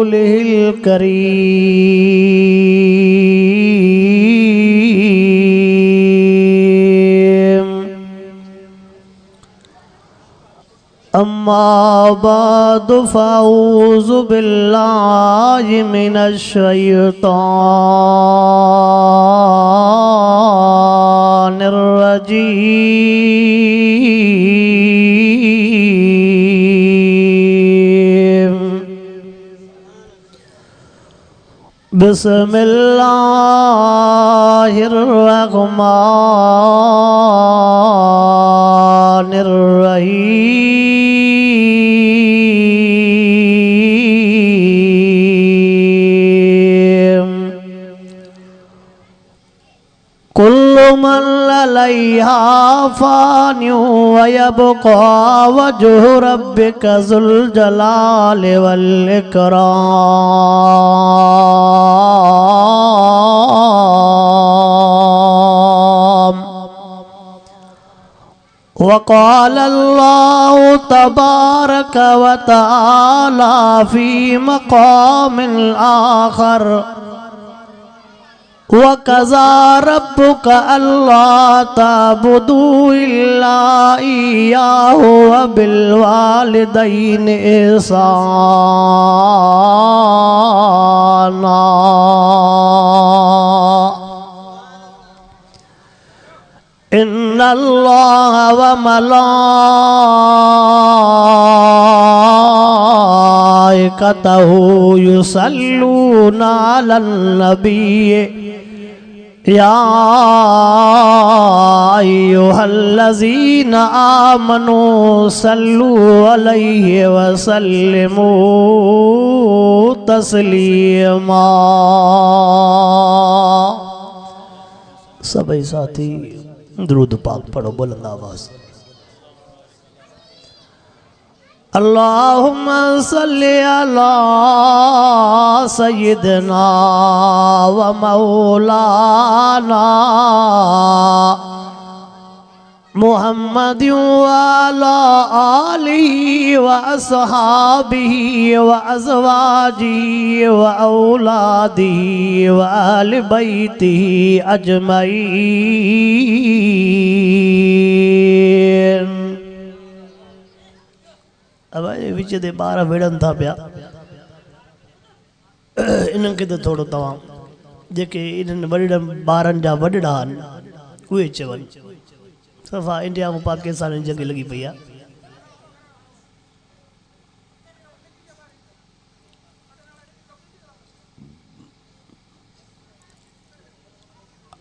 रसूलिहिल करीम। अम्मा बादु फ़अऊज़ु बिल्लाहि मिनश शैतानिर रजीम। बिस्मिल्लाहिर रहमानिर रहीम। कुल्लु मन अलैहा फ़ानियु व यब्क़ा वज्हु रब्बिका ज़ुल जलालि वल इकराम। वक़ाल अल्लाहु तबारक व तआला फ़ी मक़ामिल आख़र वक़ज़ा रब्बुका अल्ला ताबुदू इल्ला इय्याहु व बिल वालिदैनि इहसाना। इन्नल्लाह व मलाइकतहु युसल्लूना अलन नबी या अय्युहल्लज़ीना आमनू सल्लू अलैहि व सल्लिमू तस्लीमा। सभी साथी दुरूद पाक पढ़ो बुलंद आवाज। अल्लाहुम्मा सल्लि अला सय्यिदना व मौलाना मुहम्मदिन व अला आलिहि व अस्हाबिहि व अज़वाजिहि व औलादिहि व अहलि बैतिहि अजमईन। अब विच दे ॿार विढ़नि था पिया, इन्हनि खे त थोरो तव्हां जेके इन्हनि वॾड़नि ॿारनि जा वॾड़ा आहिनि उहे चवनि। सफ़ा इंडिया ऐं पाकिस्तान जी जंग लॻी पई आहे।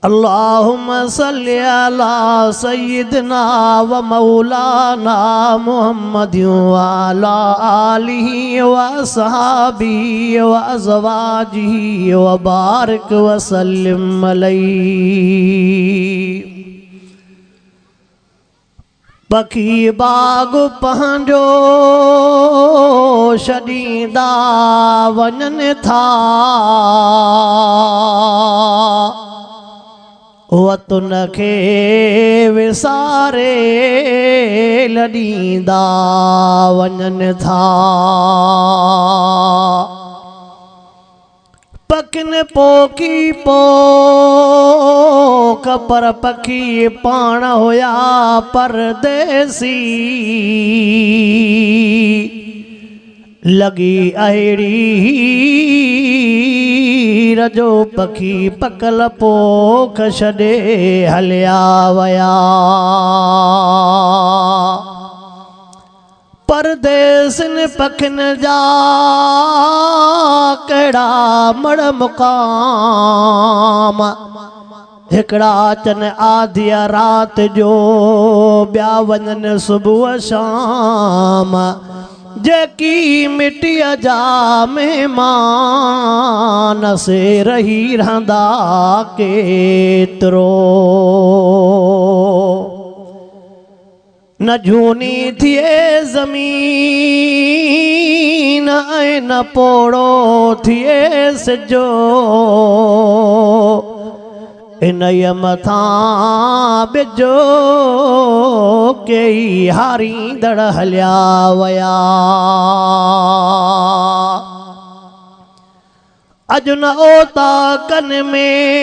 अल्लाहुम्मा सल्लि अला सय्यिदना व मौलाना मुहम्मदिन व अला आलिहि व अस्हाबिहि व अज़वाजिहि व बारिक व सल्लिम अलैहि। पखी बाग पंहिंजो छॾींदा वञनि था वतन खे विसारे लॾींदा वञनि था। पखिन पोखी पोख पर पखी पाण हुया परदेसी। लगी अहिड़ी रजो पखी पकल पोख छॾे हलिया वया। परदेसिन पखिन जा कहिड़ा मड़ मुक़ाम। हिकिड़ा अचनि आधिया राति जो ॿिया वञनि सुबुह शाम। जेकी मिटीअ जा महिमान से रही रहंदा केतिरो। न झूनी थिए ज़मीन ऐं न पोड़ो थिए सिजो। इनय मथां बिजो कई हारींदड़ हलिया वया। अज न ओता कन में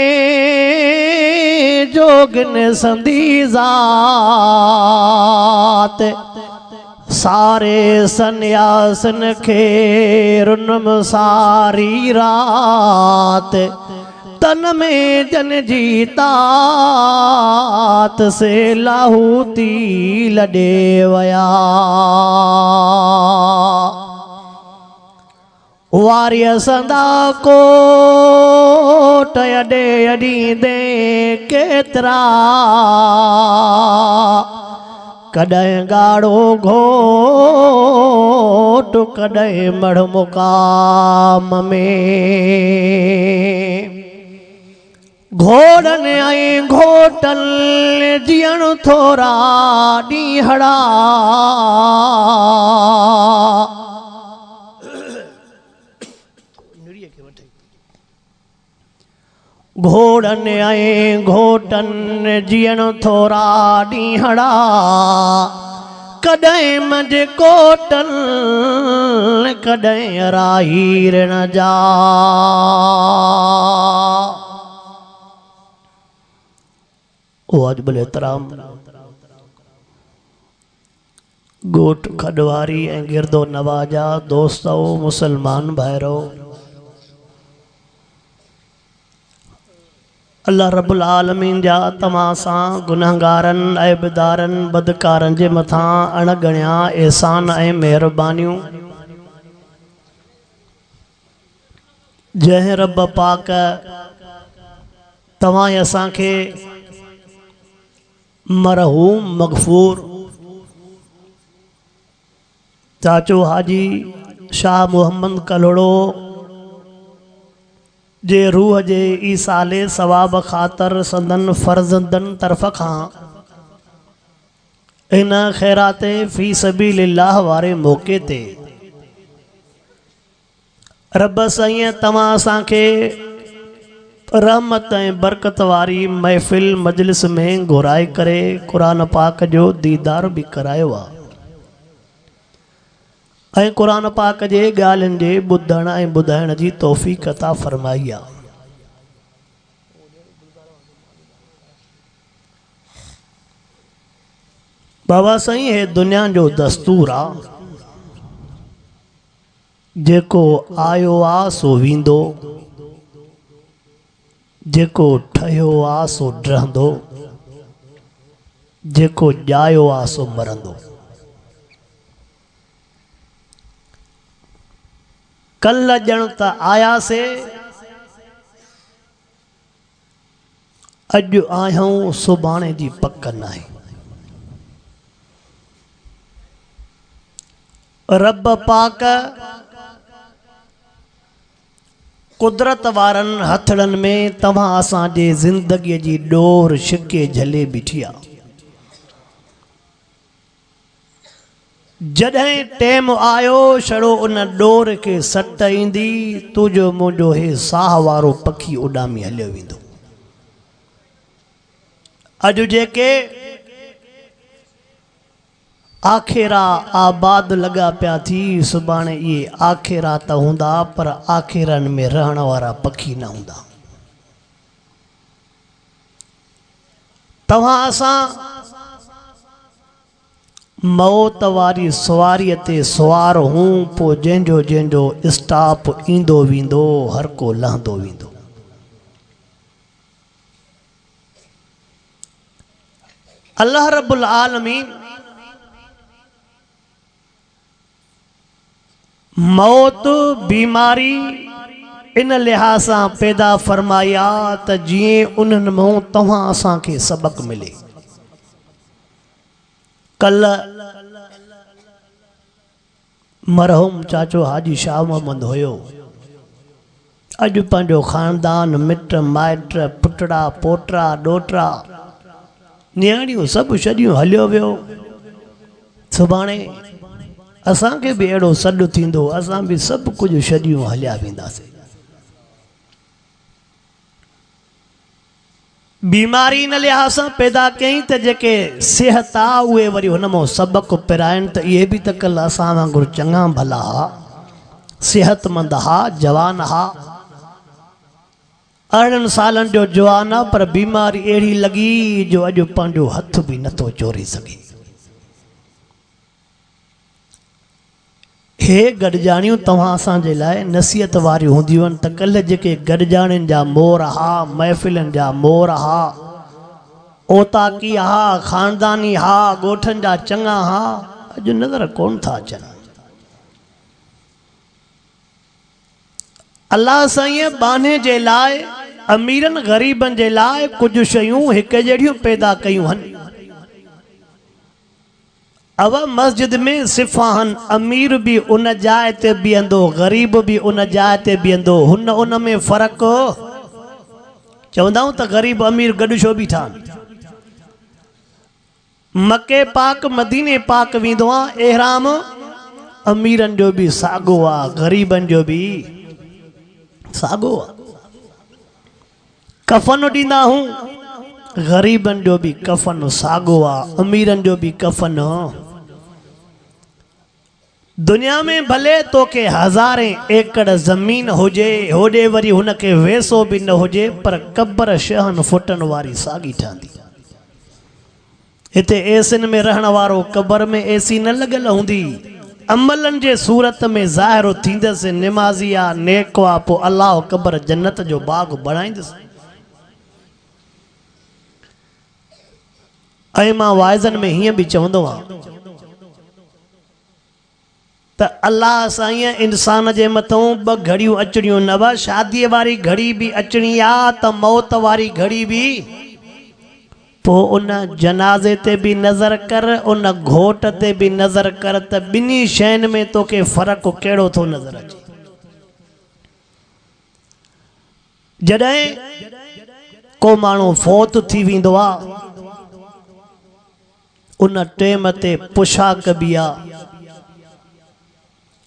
जोगन संधी ज़ात सारे सन्यासन खे रुनम सारी रात तन में जन जीतात से लाहूती लॾे वया वारिय संदा कोट अॾे अॾींदे केतिरा कॾहिं ॻाढ़ो घोट कॾहिं मढ़ मुक़ाम में घोड़नि ऐं घोटनि जीअण थोरा ॾींहड़ा घोड़नि ऐं घोटनि जीअण थोरा ॾींहड़ा कॾहिं मंझि कोटनि कॾहिं राहीरन जा वाजिबुल एहतराम गोठ खडवारी ऐं गिरदो नवाजा दोस्तो मुसलमान भाइरो अल्लाह रब्बुल आलमीन जा तव्हां सां गुनहगारनि ऐबदारनि बदकारनि जे मथां अणगणिया एहसान ऐं महिरबानियूं जंहिं रब पाक तव्हां असांखे मरहूम मगफूर चाचो हाजी शाह मोहम्मद कलोड़ो जे रूह जे ईसाले सवाब ख़ातर संदन फर्ज़ंदन तरफ़ खां इन ख़ैरात फ़ी सबीलिल्लाह वारे मौक़े ते रब साईं तव्हां असांखे रहमत ऐं बरकत वारी महफ़िल मजलिस में घुराए करे क़ुरान पाक जो दीदार भी करायो आहे ऐं क़ुरान पाक जे ॻाल्हियुनि जे ॿुधण ऐं ॿुधाइण जी तौफ़ीक़ अता फ़रमाई आहे। बाबा साईं हे दुनिया जो दस्तूर आहे जेको आयो आहे सो वेंदो जेको ठहियो आहे सो रहंदो जेको ॼायो आहे सो मरंदो। कल ॼण त आयासीं अॼु आहियूं सुभाणे जी पक नाहे। रब पाक कुदरत वारनि हथड़नि में तव्हां असांजे ज़िंदगीअ जी डोर छिके झले बीठी आहे। जॾहिं टेम आयो छड़ो उन डोर खे सट ईंदी तुंहिंजो मुंहिंजो हे साह वारो पखी उॾामी हलियो वेंदो। अॼु जेके आखेरा आबाद लॻा पिया थी सुभाणे इहे आखेरा त हूंदा पर आखेरनि में रहण वारा पखी न हूंदा। तव्हां असां मौत वारी सवारीअ ते सुवार हूं पोइ जंहिंजो जंहिंजो स्टॉप ईंदो वेंदो हर को लहंदो वेंदो। अल्लाह रब्बुल आलमीन मौत बीमारी इन लिहाज़ सां पैदा फरमाई आहे त जीअं उन्हनि मां तव्हां असांखे सबक मिले। कल मरहूम चाचो हाजी शाह मोहम्मद हुयो। अॼु पंहिंजो ख़ानदान मिट माइट पुटड़ा पोटरा ॾोटरा नियाणियूं सभु छॾियूं हलियो वियो। सुभाणे असांखे बि अहिड़ो सॾु थींदो असां बि सभु कुझु छॾियूं हलिया वेंदासीं। बीमारी इन लिहाज़ सां पैदा कयईं त जेके सिहत आहे उहे वरी हुन मां सबक पिराइनि त इहे बि त कल्ह असां वांगुरु चङा भला हा सिहतमंद हा जवान हा 18 सालन जो जवान आहे पर बीमारी अहिड़ी लॻी जो अॼु पंहिंजो हथ बि नथो जोड़े सघे। हे गॾजाणियूं तव्हां असांजे लाइ नसीहत वारियूं हूंदियूं आहिनि त कल्ह जेके गॾजाणियुनि जा मोर हा, महफ़िलनि जा मोर हा, ओताकी हा, ख़ानदानी हा, ॻोठनि जा चङा हा, अॼु नज़र कोन था अचनि। अल्लाह साईं बाने जे लाइ अमीरनि ग़रीबनि जे लाइ कुझु शयूं हिकु जहिड़ियूं पैदा कयूं आहिनि। अब मस्जिद में सिफ़ाहन अमीर भी उन जाइ ते बीहंदो, गरीब भी उन जाइ ते बीहंदो, उन में फ़र्क़ु चवंदा त गरीब अमीर गॾु छो बीठा आहिनि। मके पाक मदीने पाक वेंदो आहे, एहराम अमीरनि जो बि साॻियो आहे, गरीबनि जो बि साॻियो आहे। कफ़न ॾींदा हूं, गरीबनि जो बि कफ़न साॻियो आहे, अमीरनि जो बि कफ़न। दुनिया में भले तोखे हज़ारे एकड़ ज़मीन हुजे, होॾे वरी हुनखे वैसो बि न हुजे, पर क़ब्र शहन फुटन वारी साॻी ठहंदी। हिते एसिन में रहण वारो क़ब्र में एसी न लॻल हूंदी। अमलनि जे सूरत में ज़ाहिर थींदसि निमाज़ी आहे, नेक आहे, पोइ अलाह क़ब्र जन्नत जो बाग़ बणाईंदसि। ऐं मां वाइज़नि में हीअं बि चवंदो आहियां त अल्लाह साईं इंसान जे मथां ॿ घड़ियूं अचणियूं न बि, शादीअ वारी घड़ी बि अचणी आहे त मौत वारी घड़ी बि। पोइ उन जनाज़े ते बि नज़र कर, उन घोट ते बि नज़र कर त ॿिन्ही शयुनि में तोखे फ़र्क़ु कहिड़ो थो नज़र अचे। जॾहिं को माण्हू फौत थी वेंदो आहे, उन टेम ते पुशाक बि आहे,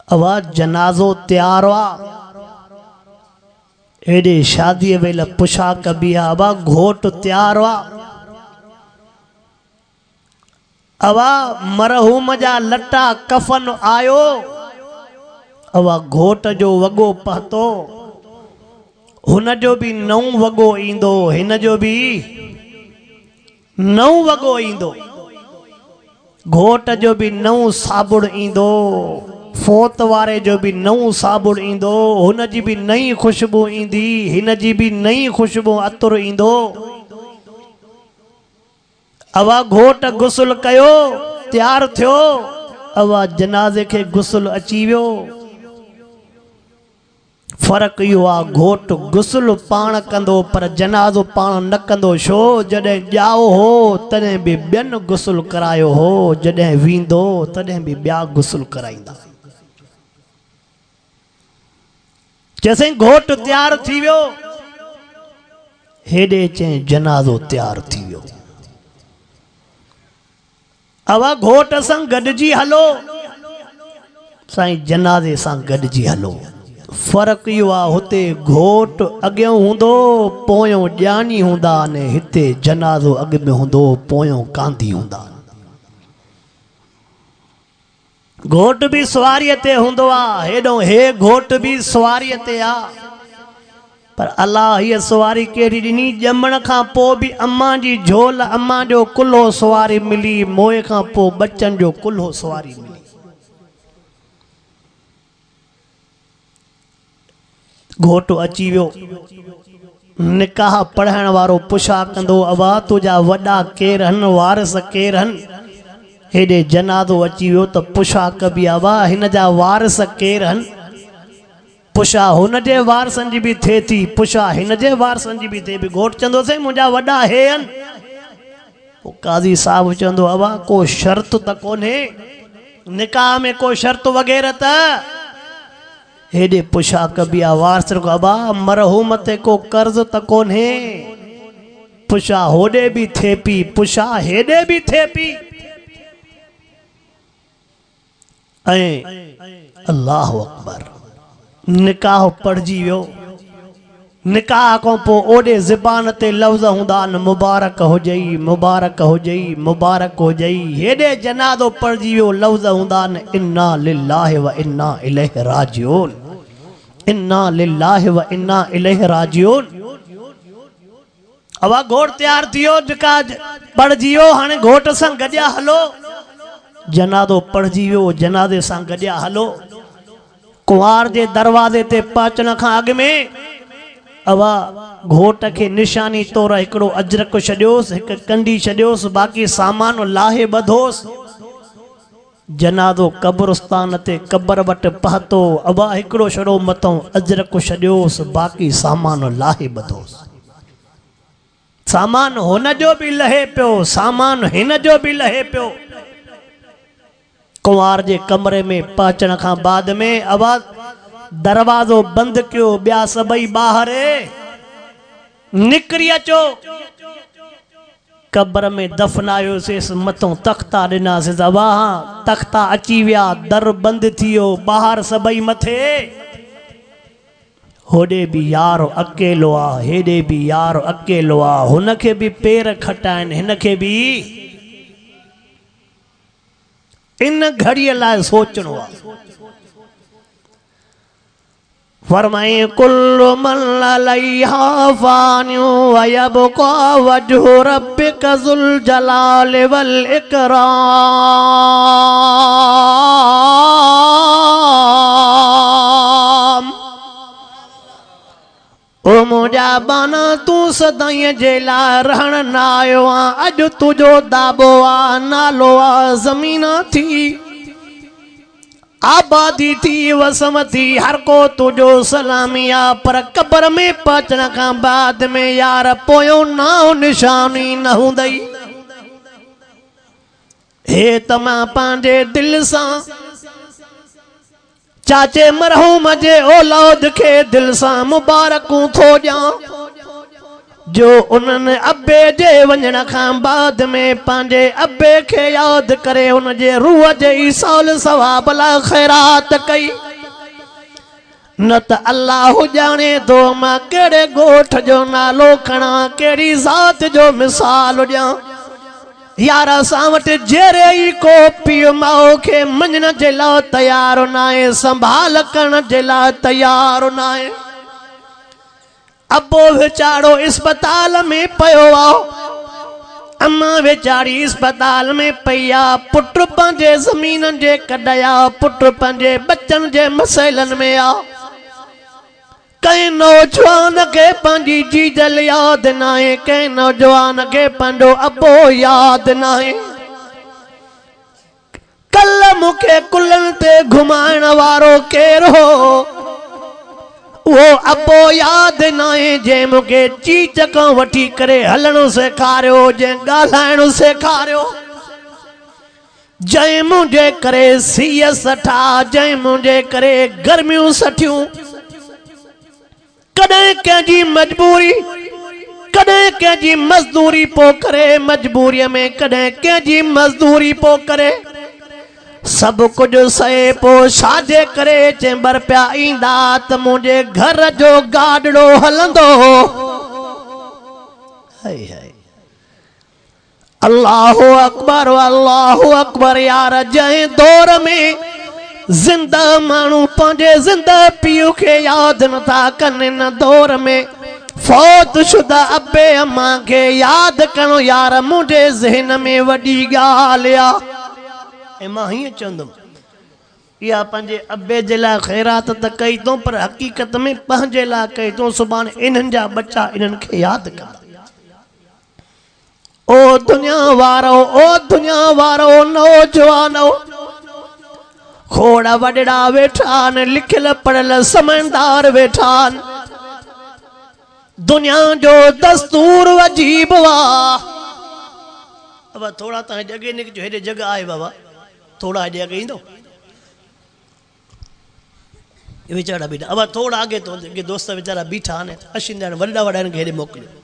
आवाज़ जनाज़ो तैयार आहे, हेॾे शादीअ वेल पुशाक बि आहे, आवाज़ घोट तैयार आहे, अवा मरहूम जा लटा कफन आयो, अवा घोट जो वॻो पातो, हुन जो बि नओं वॻो ईंदो, हिन जो बि नओं वॻो ईंदो, घोट जो बि नओं साबुण ईंदो, फोत वारे जो बि नओं साबुण ईंदो, हुन जी बि नई ख़ुशबू ईंदी, हिन जी बि नई ख़ुशबू अतरु ईंदो। अवा घोट गुसल कयो, तैयार थियो, अवा जनाज़े खे गुसल अची वियो। फ़र्क़ु इहो आहे, घोट गुसल पाण कंदो पर जनाज़ो पाण न कंदो। छो? जॾहिं ॼाओ हो तॾहिं बि ॿियनि गुसल करायो हो, जॾहिं वेंदो तॾहिं बि ॿिया गुसल कराईंदा। जैसे घोट तैयार थी वियो, हेॾे चई जनाज़ो तैयार थी वियो। अवा घोट सां गॾिजी हलो, साईं जनाज़े सां गॾिजी हलो। फ़र्क़ु इहो आहे, हुते घोट अॻियों हूंदो, पोयों ॼाणी हूंदा, ने हिते जनाज़ो अॻ में हूंदो, पोयों कांधी हूंदा। घोट बि सवारीअ ते हूंदो आहे, हेॾो हे घोट बि सवारीअ ते आहे, पर अल्लाह हीअ सवारी कहिड़ी ॾिनी, ॼमण खां पोइ बि अम्मा जी झोल, अम्मा जो कुल्हो सवारी मिली, मोए खां पोइ बचनि जो कुल्हो सवारी मिली। घोट अची वियो, निकाह पढ़ाइण वारो पुछा कंदो, अवा तुंहिंजा वॾा केर आहिनि, वारिस केर आहिनि। हेॾे जनाज़ो अची वियो त पुछा कबी, अवा हिन जा वारिस केर आहिनि। पुछा हुन जे वारसनि जी बि थिए थी, पुछा हिन जे वारसनि जी बि थिए थी। घोट चवंदो से मुंहिंजा वॾा हे आहिनि। पोइ काज़ी साहब चवंदो, अवा को शर्त त कोन्हे, निकाह में को शर्त वग़ैरह त? हेॾे पुछा कबी आहे वारस, अबा मरहूम ते को कर्ज़ त कोन्हे। पुछा होॾे बि थिए पई, पुछा हेॾे बि थिए पई। ऐं अल्लाह अकबर, निकाह पढ़जी वियो। निकाह खां पोइ ओॾे ज़बान ते लफ़्ज़ हूंदा आहिनि, मुबारक हुजई, मुबारक हुजई, मुबारक हुजई। हेॾे जनाज़ो पढ़जी वियो, लफ़्ज़ हूंदा आहिनि, इन्ना लिल्लाहि व इन्ना इलैहि राजिऊन, इन्ना लिल्लाहि व इन्ना इलैहि राजिऊन। अवा घोट तैयार थियो निकाह पढ़जी वियो हाणे घोट सां गॾिया हलो जनाज़ो पढ़जी वियो जनाज़े सां गॾिया हलो कुंवार जे दरवाज़े ते पहुचण खां अॻु में अवा घोट खे निशानी तौर हिकिड़ो अजरक छॾियोसि हिकु कंडी छॾियोसि बाक़ी सामान लाहे ॿधोसि जनाज़ो कब्रस्तान ते कब्र वटि पहुतो अवा हिकिड़ो छड़ो मथां अजरक छॾियोसि बाक़ी सामान लाहे ॿधोसि सामान हुन जो बि लहे पियो सामान हिन जो बि लहे पियो कुंवार जे कमरे में पहुचण खां बाद में आवाज दरवाजो बंद कयो ॿिया सभई ॿाहिरि निकिरी अचो कब्र में दफनायोसीं मथों तख्ता ॾिनासीं वाह तख्ता अची विया दर बंदि थी वियो ॿाहिरि सभई मथे होॾे बि यार अकेलो आहे हेॾे बि यार अकेलो आहे हुनखे बि पेर खटाइनि हिनखे बि इन घड़ीअ लाइ सोचणो आहे फरमाए कुल्लु मन अलैहा फानियु व यबका वजहु रब्बिका ज़ुल जलाल वल इकराम ओ मुंहिंजा बाना तूं सदाईं जे लाइ रहण न आयो आहे अॼु तुंहिंजो दाबो आहे नालो आहे ज़मीन थी आबादी थी वसम थी हर को तुझो सलामी आ पर कब्र में पहुचण खां बाद में यार पोयो नाओ निशानी न हूंदई हे तमा पंहिंजे दिल सां चाचे मरहूम जे औलाद के दिल सां मुबारकूं थो ॾियां जो उन्हनि अब्बे जे वञण खां बाद में पंहिंजे अब्बे खे यादि करे उन जे रूह जे ईसाल सवाब लाइ ख़ैरात कई न त अल्लाह ॼाणे थो मां कहिड़े ॻोठ जो नालो खणा कहिड़ी ज़ात जो मिसाल ॾियां यार असां वटि जहिड़े ई को पीउ माउ खे मञण जे लाइ तयारु न आहे संभाल करण जे लाइ तयारु न आहे अबो वीचारो अस्पताल में पयो आओ अम्मा वीचारी अस्पताल में पई आ पुट पंहिंजे ज़मीन जे कढया पुट पंहिंजे बच्चन जे मसइलनि में आ कंहिं नौजवान खे पंहिंजी जीजल यादि न आहे कंहिं नौजवान खे पंहिंजो अबो यादि न आहे कल्ह मूंखे कुलनि ते घुमाइण वारो केरु हो वो अबो यादि न आहे जंहिं मूंखे चीच खां वठी करे हलणो सेखारियो जंहिं ॻाल्हाइणो सेखारियो जंहिं मुंहिंजे करे सीअ सठा जंहिं मुंहिंजे करे गर्मियूं सठियूं कॾहिं कंहिंजी मजबूरी कॾहिं कंहिंजी मज़दूरी पो करे मजबूरीअ में कॾहिं कंहिंजी मज़दूरी पो करे सब कुछ सहे पो छाजे करे चेंबर पिया ईंदा त मुंहिंजे घर जो गाडड़ो हलंदो अल्लाहु अकबर यार जंहिं दौर में जिंदा माण्हू पंहिंजे जिंदा पीउ खे यादि नथा कनि न दौर में फौत शुदा अबे अम्मा खे यादि करणो यार मुंहिंजे ज़हन में वॾी ॻाल्हि आहे ऐं मां हीअं चवंदुमि इहा पंहिंजे अबे जे लाइ ख़ैरात त कई अथऊं पर हक़ीक़त में पंहिंजे लाइ कई अथऊं सुभाणे इन्हनि जा बच्चा इन्हनि खे यादि कंदा ओ दुनिया वारो नौजवानो खोड़ वॾड़ा वेठा आहिनि लिखियल पढ़ियल समझदार वेठा आहिनि दुनिया जो दस्तूर अजीब आहे बाबा थोड़ा तव्हां जॻह निकिचो हेॾे जॻह आहे बाबा थोड़ा हेॾे अॻे ईंदो वीचारा बीठा अब थोड़ा आगे तो दोस्त वीचारा बीठा आहिनि अशींदा आहिनि वॾा वॾा आहिनि हेॾे मोकिलियो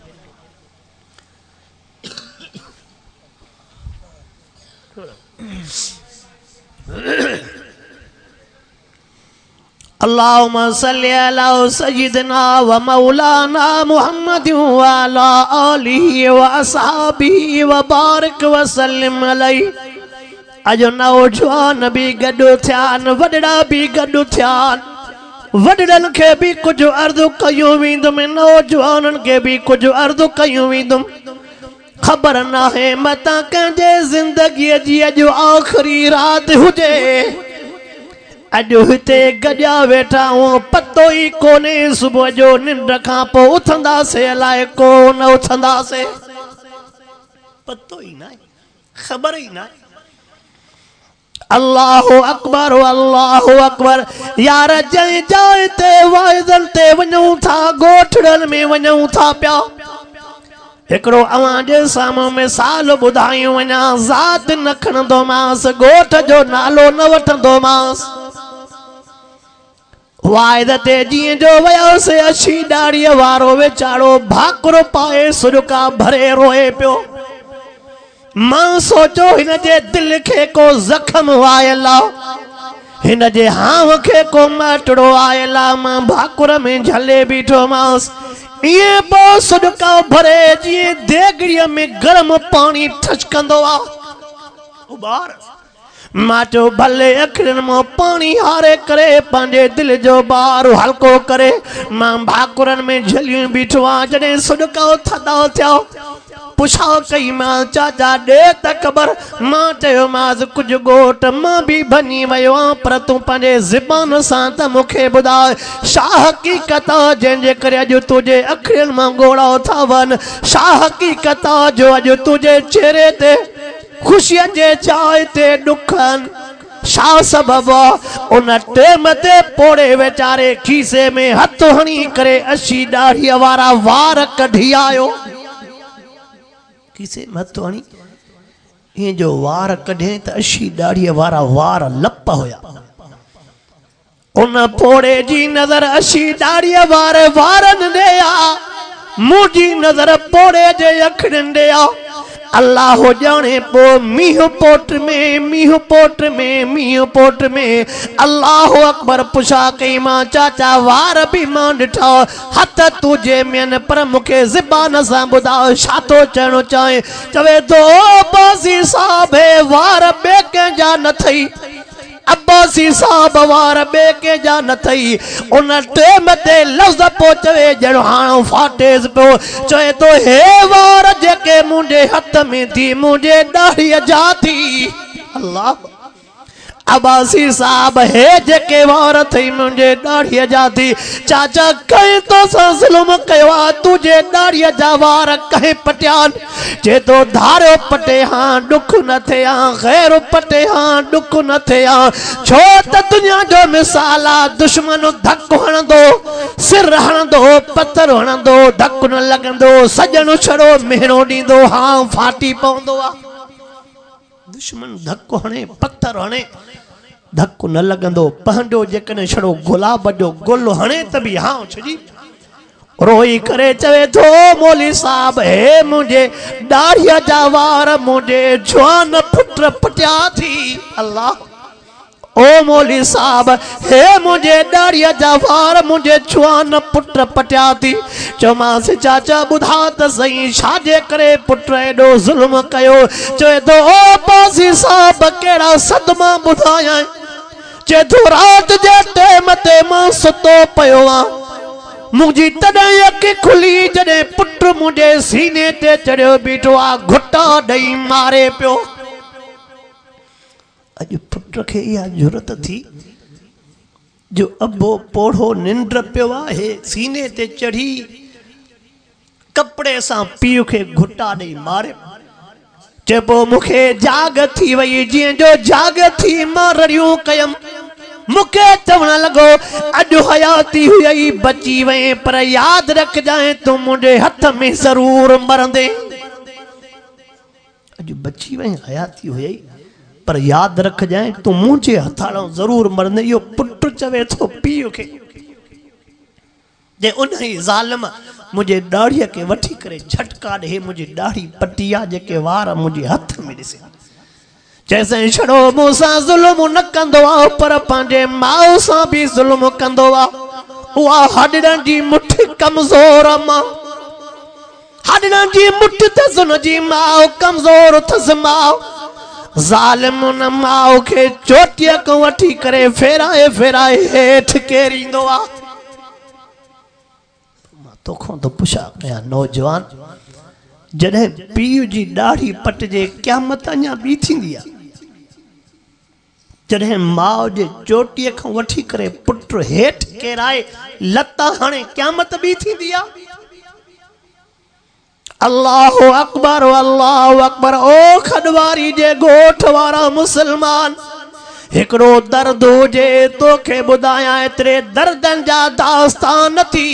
अल्लाहुम्मा सल्ली अला सय्यिदना व मौलाना मुहम्मद व अला आलिहि व असहाबिहि व बारिक व सल्लिम अलैहि अजो नौजवान भी गॾु थिया आहिनि वॾड़ा भी गॾु थिया आहिनि वडड़न के भी कुछ अर्ज़ कयूं वेंदुमि नौजवानन के भी कुछ अर्ज़ कयूं वेंदुमि खबर ना है मता कंहिंजे ज़िंदगी जी अॼु आख़िरी रात हुजे अॼु हिते गॾिया वेठा हूं पतो ई कोन्हे सुबुह जो निंड खां पोइ उथंदासीं अलाए कोन उथंदासीं पतो ई न ख़बर ई न अल्लाहु अकबर यार जंहिं जाइ ते वाइदनि ते वञूं था ॻोठड़नि में वञूं था पिया हिकिड़ो अवां जे साम्हूं मिसाल ॿुधायूं वञा ज़ात न खणंदोमांसि ॻोठ जो नालो न वठंदोमांसि वाइद ते जीअं जो वयोसीं अछी ॾाड़ीअ वारो वीचारो भाकुर पाए सुरका भरे रोए पियो मां सोचो हिन जे दिल खे को ज़ख़्म आयल आहे हिन जे हाव खे को मटड़ो आयल आहे मां भाकुर में झले बीठोमांसि इएं पोइ सुडका भरे जीअं देगड़ीअ में गरम पाणी ठचकंदो आहे उॿार मां चयो भले अखियुनि मां पाणी हारे करे पंहिंजे दिल जो ॿार हल्को करे मां भाकुरनि में झलियूं बीठो आहियां जॾहिं सुडका थधा थिया पुछा कई मां चाचा ॾे त ख़बर मां चयोमांसि कुझु ॻोठ मां बि भञी वियो आहियां पर तूं पंहिंजे ज़बान सां त मूंखे ॿुधाए छा हक़ीक़त आहे जंहिंजे करे अॼु तुंहिंजे अखियुनि मां ॻोढ़ा था वञनि छा हक़ीक़त आहे जो अॼु तुंहिंजे चेहरे ते ख़ुशीअ जे चांहि ते ॾुखनि छा सबबु आहे उन टेम ते पोड़े वीचारे खीसे में हथ हणी करे अछी ॾाढ़ीअ वारा वार कढी आयो खीसे में हथ हणी ईअं जो वार कढे त अछी ॾाढ़ीअ वारा वार लप हुया उन पोड़े जी नज़र अछी ॾाढ़ीअ वारे वारनि ॾे आ मुंहिंजी नज़र पोड़े जे अखियुनि ॾे आ अल्लाह जाने पो मीह पोट में अल्लाह अकबर पुछा कई मां चाचा वार भी मां ॾिठा हथ तुझे में पर मूंखे ज़बान सां ॿुधायो छा थो चवणो चाहे चवे थो बाज़ी साहब वार ॿिए कंहिंजा न थई अब्बासी साहब वार ॿिए कंहिंजा न थई उन टेम ते लफ़्ज़ पो चवे जहिड़ो हाणे फाटेस पियो चवे थो हे वार जेके मुंहिंजे हथ में थी मुंहिंजे ॾाढ़ीअ जा थी अल्लाह अब्बासी साहब हे जेके वार थई मुंहिंजे ॾाढ़ीअ जा थी चाचा कंहिं तोसां ज़ुल्म कयो आहे तुंहिंजे ॾाढ़ीअ जा वार कंहिं पटिया जे तो धारियो पटे हां ॾुख न थे हां ग़ैर पटे हां ॾुख न थे हां छो त दुनिया जो मिसाल आहे दुश्मन धक हणंदो सिर हणंदो पत्थर हणंदो धक न लॻंदो सॼण छड़ो मेहणो ॾींदो हां फाटी पवंदो आहे दुश्मन धक हणे पत्थर हणे धक न लॻंदो पंहिंजो जेकॾहिं छड़ो गुलाब जो गुल हणे त बि हां छॾी रोई करे चवे थो मौली साहब हे मुंहिंजे ॾाढ़ीअ जा वार मुंहिंजे जवान पुट पटिया थी अल्लाह ओ मौली साहब हे मुंहिंजे ॾाढ़ीअ जा वार मुंहिंजे जवान पुट पटिया थी चयोमांसि चाचा ॿुधा त सही छाजे करे पुट एॾो ज़ुल्म कयो चवे थो ओ बाज़ी साहब कहिड़ा सदमा ॿुधायां जे थो रात जे टेम ते मां सुतो पियो आहियां मुंहिंजी तॾहिं अखि खुली जॾहिं पुट मुंहिंजे सीने ते चढ़ियो बीठो आहे घुटा ॾेई मारे पियो अॼु पुट खे इहा ज़रूरत थी जो अबो पोढ़ो निंड पियो आहे सीने ते चढ़ी कपिड़े सां पीउ खे घुटा ॾेई मारे चइबो मूंखे जाग थी वई जीअं जो जाग थी मां रड़ियूं कयमि मूंखे चवण लॻो अॼु हयाती हुई बची वई पर यादि रखजांइ तूं मुंहिंजे हथ में ज़रूर मरंदे अॼु बची वई हयाती हुई पर यादि रखजांइ तूं मुंहिंजे हथां ज़रूर मरंदे इहो पुट चवे थो पीउ खे जे उन ई ज़ालिम मुंहिंजे ॾाढ़ीअ खे वठी करे झटका ॾे मुंहिंजी ॾाढ़ी पटी आहे जेके वार मुंहिंजे हथ में ॾिसे चइसि छड़ो मूंसां ज़ुल्म न कंदो आहे पर पंहिंजे माउ सां बि ज़ुल्म कंदो आहे उहा हॾनि जी मुठी कमज़ोर मां हॾनि जी मुठी अथसि हुनजी माउ कमज़ोर अथसि माउ ज़ालिम न माओ के चोटीअ को वठी करे फेराए फेराए हेठ केरींदो आ। मां तोखों तो पुछा कया नौजवान जॾहिं पीउ जी ॾाढ़ी पटिजे क़यामत अञा ॿी थींदी आहे। जॾहिं माउ जे चोटीअ खां वठी करे पुट हेठ केराए लता हणे क़यामत ॿी थींदी आहे। अल्लाहु अकबर अल्लाहु अकबर। ओ खडवारी जे गोठ वारा मुसलमान हिकड़ो दर्द हुजे तोखे ॿुधायां एतिरे दर्दनि जा दास्तान थी।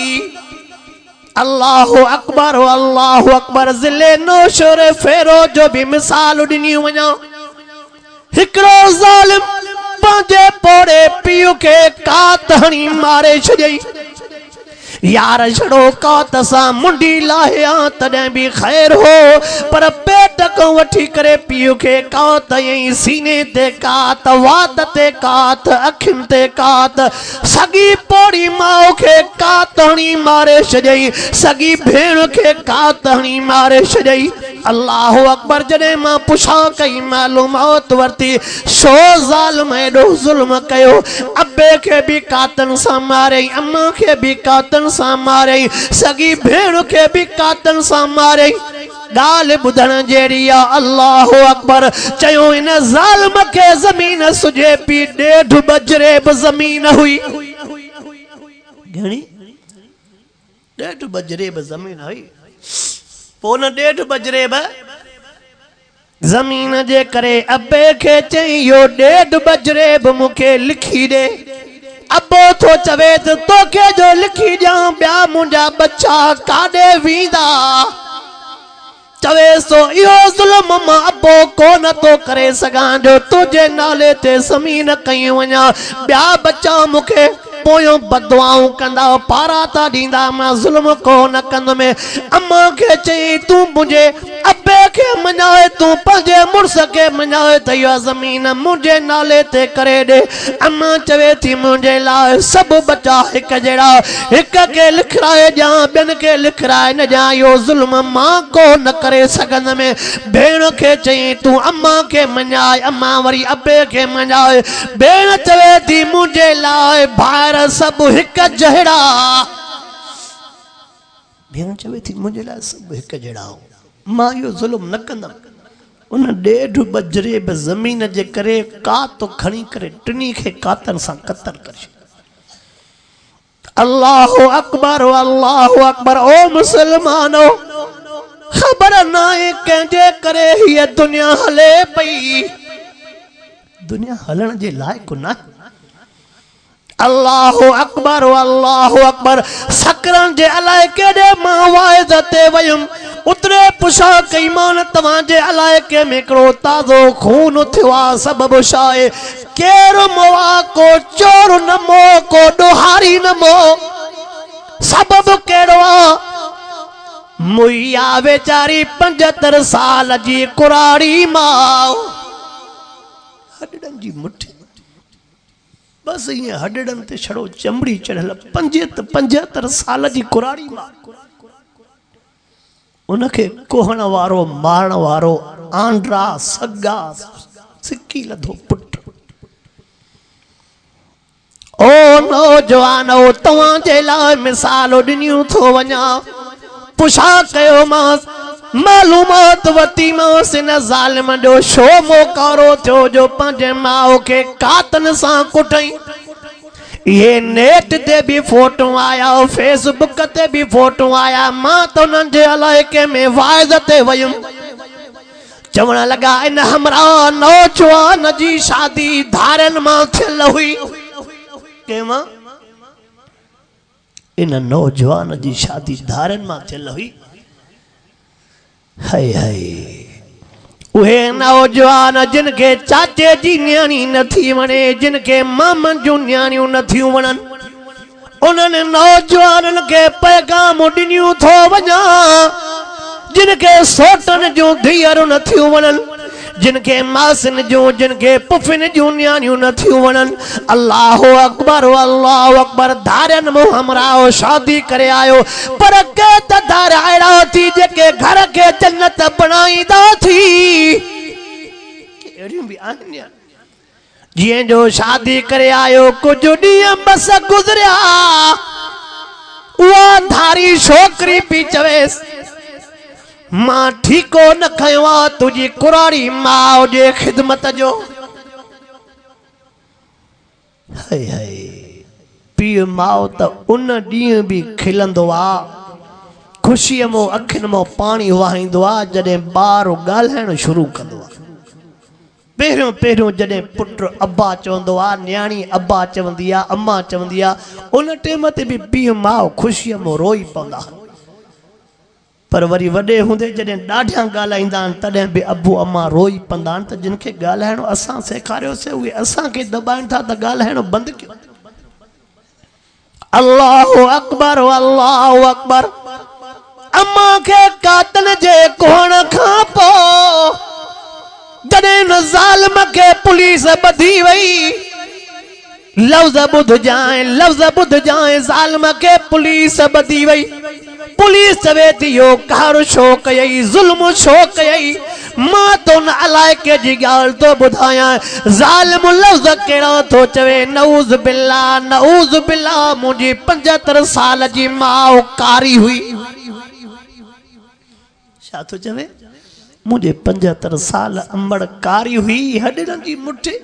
अल्लाहु अकबर अल्लाहु अकबर। ज़िले नौशर फेरो जो भी मिसाल ॾिनी वञा। हिकड़ो ज़ालिम पंहिंजे पोड़े पीउ खे कात हणी मारे छॾियई। यार छड़ो कात सां मुंडी लाहिया तॾहिं बि ख़ैर हो, पर पेट खां वठी करे पीउ खे कात हयईं। सीने ते कात, वात ते कात, अखियुनि ते कात। सॻी पोड़ी माउ खे कात हणी मारे छॾियई। सॻी भेण खे कात हणी मारे छॾियई। अल्लाहु अकबर। जॾहिं मां पुछा कई मालूमात वरिती छो ज़ालिम एॾो ज़ुल्म कयो। अबे खे बि कातनि सां मारियईं, अम्मा खे बि कातनि सां मारियईं, सॻी भेण खे बि कातनि सां मारियईं। ॻाल्हि ॿुधण जहिड़ी आहे। अल्लाहु अकबर। चयो इन ज़ालिम खे ज़मीन सुझे पई, 1.5 बजरे बि ज़मीन हुई। घणी 1.5 बजरे बि ज़मीन हुई। पोइ न 1.5 बजरे बि ज़मीन जे करे अबे खे चई इहो 1.5 बजरे बि मूंखे लिखी ॾे। अबो थो चवे त तोखे जो लिखी ॾियां, ॿिया मुंहिंजा बच्चा काॾे वेंदा। चवे सो इहो ज़ुल्म मां अबो कोन थो करे सघां जो तुंहिंजे नाले ते ज़मीन कई वञा। ॿिया बच्चा मूंखे पोयों बदुआऊं कंदा, पारा था ॾींदा, मां ज़ुल्म कोन कंदुमि। अम्मा खे चई तूं मुंहिंजे अबे खे मञाए, तूं पंहिंजे मुड़ुस खे मञाए त इहा ज़मीन मुंहिंजे नाले ते करे ॾे। अम्मा चवे थी मुंहिंजे लाइ सभु बचा हिकु जहिड़ा, हिक खे लिखाए ॾियां ॿियनि खे लिखाए न ॾियां, इहो ज़ुल्म मां कोन करे सघंदुमि। भेण खे चई तूं अम्मा खे मञाए, अम्मा वरी अबे खे मञाए। भेण चवे थी मुंहिंजे लाइ ॿाहिरि सभु हिकु जहिड़ा। भेण चवे थी मुंहिंजे लाइ सभु हिकु जहिड़ा, मां इहो ज़ुल्म न कंदमि। उन 1.5 बजरे बि ज़मीन जे करे कात खणी करे टिनी खे कातनि सां कतर करे। अल्लाहु अकबर अल्लाहु अकबर। ओ मुसलमानो, ख़बर न आहे कंहिंजे करे हीअ दुनिया हले पई। दुनिया हलण जे लाइक़ु न। अल्लाहु अकबर अल्लाहु अकबर। सकरन जे अलाए केॾे मां वाइद ते वयुमि, उतरे पुछा कई मान तव्हांजे इलाइक़े में हिकिड़ो ताज़ो खून थियो आहे, सबबु छा आहे? केरु मोआ, को चोर न मो, को ॾोहारी न मो, सबबु कहिड़ो आहे? मुइया वेचारी 75 साल जी कुराड़ी मां, हॾनि जी मुठी बस ईअं हॾड़नि ते छड़ो चमड़ी चढ़ियल 75 साल जी कुराड़ी मां, उनखे कोहण वारो मारण वारो आंड्रा सगा सिकी लधो पुट। ओ नौजवानो, तव्हांजे लाइ मिसाल ॾिनियूं थो वञा। पुछा कयो मां, मालूमात वती मांस इन ज़ालिम जो छो मोकारो थियो जो पंहिंजे माउ खे कातन सां कुटई। ये नेट ते भी फोटो आया, फेसबुक ते भी फोटो आया। मां तो उन्हनि जे इलाइक़े में वाइज़ ते वयुम, चवण लगा इन हमरा नौजवान जी शादी धारन मां थियल हुई। केमा? इन नौजवान जी शादी धारन मां थियल हुई। हाय हाय, उहे नौजवान जिनके चाचे जी न्याणी न थी वणे, जिनके मामन जूं न्याणियूं न थियूं वणन, उन्हनि नौजवाननि खे पैगाम ॾिनियूं थो वञा। जिनके सोटन जूं धीअरूं न थियूं वणन, जिनके मासिन जूं, जिनके पुफिन जूं न्याणियूं न थियूं वणन। अल्लाहु अकबर अल्लाहु अकबर। धारन मुंह हमराओ शादी करे आयो, पर के त धार अहिड़ा थी जेके घर के जन्नत बणाईंदा थी। अड़ियूं भी आहिनि यार जिएं जो शादी करे आयो कुछ ॾींहं बस गुज़रिया उहा धारी छोकरी पी चवेसि मां ठीको न खयो आहे तुंहिंजी कुराड़ी माउ जे ख़िदमत जो हाय हाय पीउ माउ त उन ॾींहुं बि खिलंदो आहे ख़ुशीअ मों अखियुनि मों पाणी वहाईंदो आहे जॾहिं ॿारु ॻाल्हाइणु शुरू कंदो आहे पहिरियों पहिरियों जॾहिं पुटु अब्बा चवंदो आहे न्याणी अब्बा चवंदी आहे अम्मा चवंदी आहे उन टाइम ते बि पीउ माउ ख़ुशीअ मों रोई पवंदा पर वरी वॾे हूंदे जॾहिं ॾाढा ॻाल्हाईंदा आहिनि तॾहिं बि अबू अम्मा रोई पवंदा आहिनि त जिन खे ॻाल्हाइणो असां सेखारियोसीं उहे असांखे दॿाइनि था त ॻाल्हाइणो बंदि कयो अल्लाहु अकबर अल्लाहु अकबर अम्मा खे कातल जे कोहण खां पोइ जॾहिं न ज़ालिम खे पुलिस ॿधी वई लफ़्ज़ ॿुधजांइ ज़ालिम खे पुलिस ॿधी वई पुलिस चवे थी यो कहर छो कयई ज़ुल्म छो कयई मां तो न अलाइके जी ॻाल्हि तो ॿुधायां ज़ालिम लफ़्ज़ कहिड़ा थो चवे नऊज़ बिल्ला मुंहिंजी 75 साल जी माउ कारी हुई छा थो चवे मुझे 75 साल अंबड़ कारी हुई हॾनि जी मुठि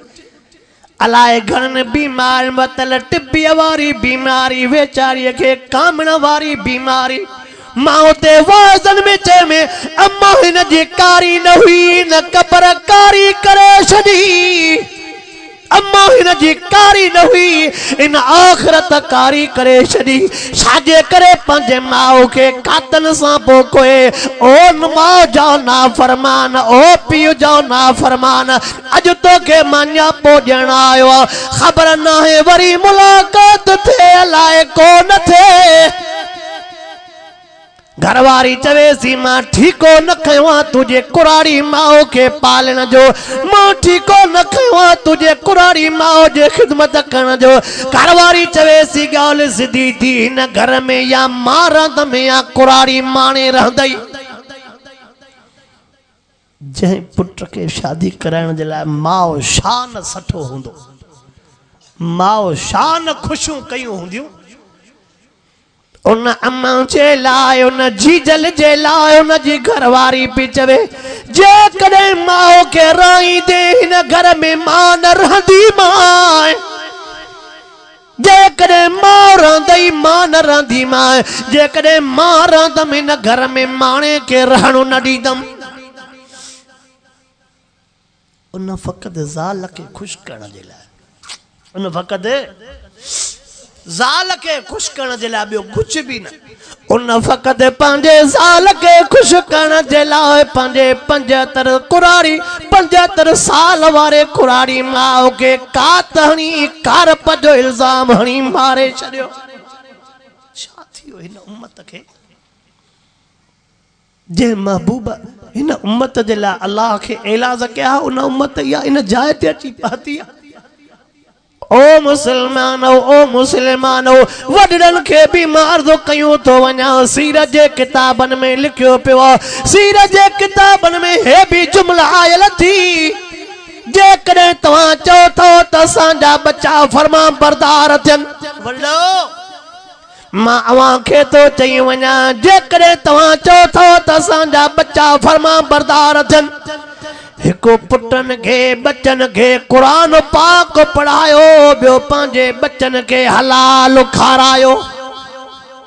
अलाए घणनि बीमार मतल टिब्बीअ वारी बीमारी वेचारीअ खे कामण वारी बीमारी मां ते वाज़न में चए में अम्मा हिन जी कारी न हुई न कबर कारी करे छॾी अम्मा हिन जी कारी न हुई इन आख़िरत कारी करे छॾी छाजे करे पंहिंजे माउ खे कातन सां पोखोए ओ माउ जो नाफ़रमान ओ पीउ जो नाफ़रमान अॼु तोखे मां पो ॾियण आयो आहे ख़बर नाहे वरी मुलाक़ात थिए अलाए को न थिए घरवारी चवेसी मां ठीको न खयो आहे तुझे कुराड़ी माउ के पालण जो मां ठीको न खयो आहे तुझे कुराड़ी माउ जे ख़िदमत करण जो घरवारी चवेसी ॻाल्हि सिधी थी हिन घर में या मां रहंदमि या कुराड़ी माणे रहंदई जंहिं पुट खे शादी कराइण जे लाइ माउ शान सठो हूंदो माउ शान ख़ुशियूं कयूं हूंदियूं उन अम्मा जे लाइ उन जीजल जे लाइ उन जी घरवारी पई चवे जेकॾहिं माउ खे राईंदे हिन घर में मां न रहंदी मां जेकॾहिं माउ रहंदई मां न रहंदी मां जेकॾहिं मां रहंदमि हिन घर में माणे खे रहणो न ॾींदमि उन फ़क़ति ज़ाल खे ख़ुशि करण जे लाइ उन फ़क़ति ज़ाल के खुश करण जे लाइ ॿियो कुझु बि न उन फ़क़ति पंहिंजे ज़ाल खे ख़ुशि करण जे लाइ पंहिंजे 75 साल वारे कुराड़ी माउ खे कात हणी कारप जो इल्ज़ाम हणी मारे छॾियो छा थियो हिन उम्मत खे जे महबूब हिन उम्मत जे लाइ अल्लाह खे एलाज़ कया उन उम्मत इहा इन जाइ ते अची पहुती आहे ओ मुसलमानो वडड़न के भी मारदो कयूं तो वना सीरत जे किताबन में लिखियो पियो सीरत जे किताबन में हे भी जुमला आयल थी जे कदे तवा चो तो तसांजा बच्चा फरमा बरदार थियन वल्लो मां अवां खे तो चई वना जे कदे तवा चो तो तसांजा बच्चा फरमा बरदार थियन हिको पुटन के बच्चन के कुरान पाक पढ़ायो बियो पंहिंजे बच्चन के हलाल खारायो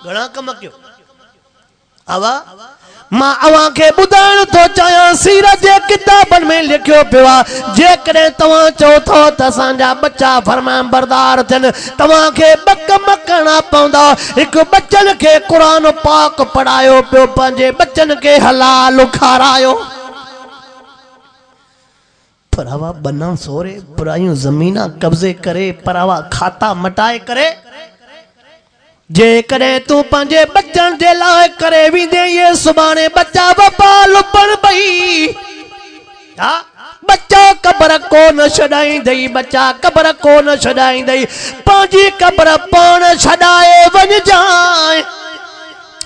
घणा कम कयो आवा मां अवां खे ॿुधाइण थो चाहियां सीरत जे किताबनि में लिखियो पियो आहे जेकॾहिं तव्हां चओ था त असांजा बच्चा फरमान बरदार थियनि तव्हां खे ॿ कम करणा पवंदा हिकु बच्चन खे कुरान पाक पढ़ायो पियो पंहिंजे बच्चन खे हलाल खारायो परावा बना सोरे पुरायूं ज़मीना कब्जे करे परावा खाता मटाए करे जे करे तू पंहिंजे बच्चन जे लाइ करे विंदे ये सुभाणे बच्चा बपा लुपण पई हा बच्चा कब्र को न छॾाईंदई बच्चा कब्र को न छॾाईंदई पंहिंजी कब्र पाण छॾाए वञ जाए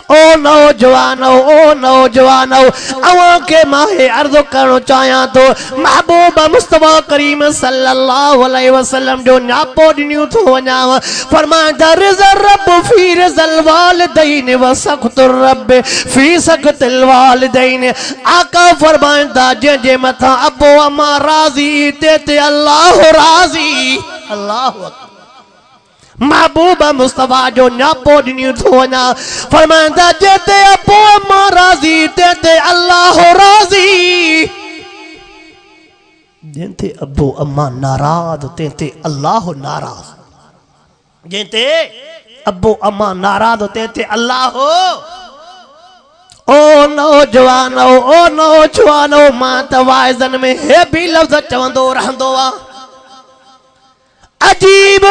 ओ नौजवानो अवां के माहे अर्ज करणो चाहियां तो महबूब मुस्तफा करीम सल्लल्लाहु अलैहि वसल्लम जो नापो ॾिनियूं थो वञाव फरमाईंदा रिज़ा रब फी रिज़ल वालिदैन व सख़्तुर रब फी सख़्तिल वालिदैन आका फरमाईंदा जे मथा अबो अमा राज़ी ते अल्लाह राज़ी अल्लाह अकबर महबूब मुस्तफा जो नापो ॾिनियूं थो वञा फरमाईंदा जेते अबो अमा राज़ी ते अल्लाह राज़ी जेते अबो अमा नाराज़ ते अल्लाह नाराज़ जेते अबो अमा नाराज़ ते अल्लाह ओ नौजवानो मां त वाइज़न में हे भी लफ़्ज़ चवंदो रहंदो आ अजीब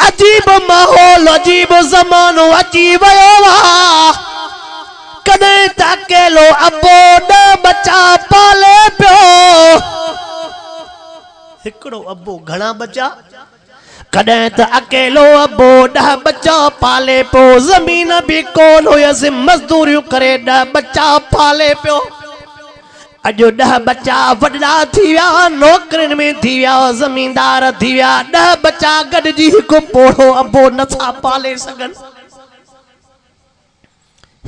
अजीब माहौल अजीब ज़मानो अची वियो आ कॾहिं त अकेलो अबो ॾह बच्चा पाले पियो हिकिड़ो अबो घणा बच्चा कॾहिं त अकेलो अबो 10 बच्चा पाले पियो ज़मीन भी कोन हुयसि मज़दूरियूं करे 10 बच्चा पाले पियो अजो 10 बच्चा वड्डा थी विया नौकरियुनि में थी विया ज़मींदार थी विया 10 बच्चा गॾिजी हिकु पोढ़ो अबो नथा पाले सघनि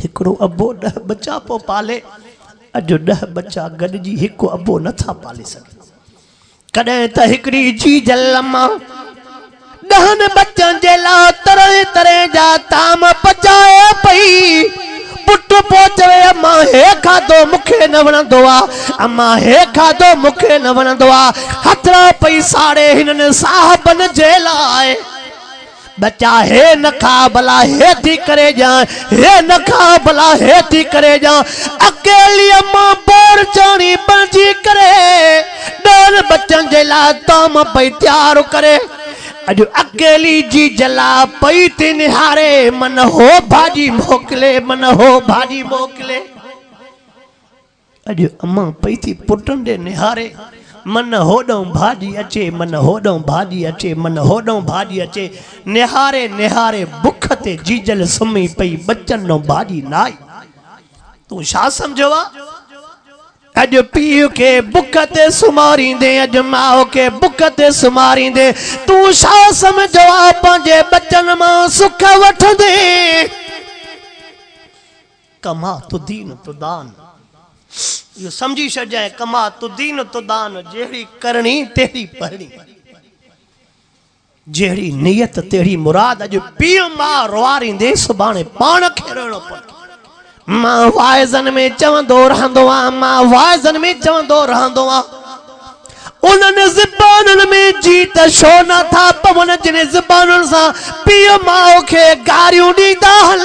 हिकिड़ो अबो 10 बच्चा पोइ पाले अजो 10 बच्चा गॾिजी हिकु अबो नथा पाले सघनि कॾहिं त हिकिड़ी जीज लम्मा 10 बच्चनि जे लाइ तरह तरह जा ताम पचाए पई पुट पहुचवे अम्मा हे खाधो मूंखे न वणंदो आहे अम्मा हे खाधो मूंखे न वणंदो आहे हथरा पई साड़े हिननि साहबनि जे लाइ बच्चा हे न खा भला हे थी करे जा हे न खा भला हे थी करे जा अकेली अम्मा बोर चाणी बणजी करे 10 बच्चनि जे लाइ ताम पई तैयार करे अजो अकेली जी जला पई ते निहारे मन हो भाजी मोकले अजो अम्मा पई थी पुटन दे निहारे मन होडों भाजी अचे मन होडों भाजी अचे मन होडों भाजी अचे निहारे निहारे बुख ते जीजल सुमी पई बच्चन नो भाजी नाई तू छा समझो अज पीउ के बुख ते सुमारींदे अज माओ के बुख ते सुमारींदे तू छा समझो पंहिंजे बच्चन मां सुख वठंदे कमा तुदीन तुदान यो समझी छजाए कमा तुदीन तुदान जेड़ी करनी तेरी पढ़नी जेड़ी नियत तेरी मुराद अज पीउ मां रोआरींदे सुभाणे पाण खे रोइणो पवंदो मां वाइज़न में चवंदो रहंदो आ मां वाइज़न में चवंदो रहंदो आ उन्हनि ज़बाननि में जीत छो नथा पवनि जिन ज़बाननि सां पीउ माउ खे गारियूं ॾींदा हल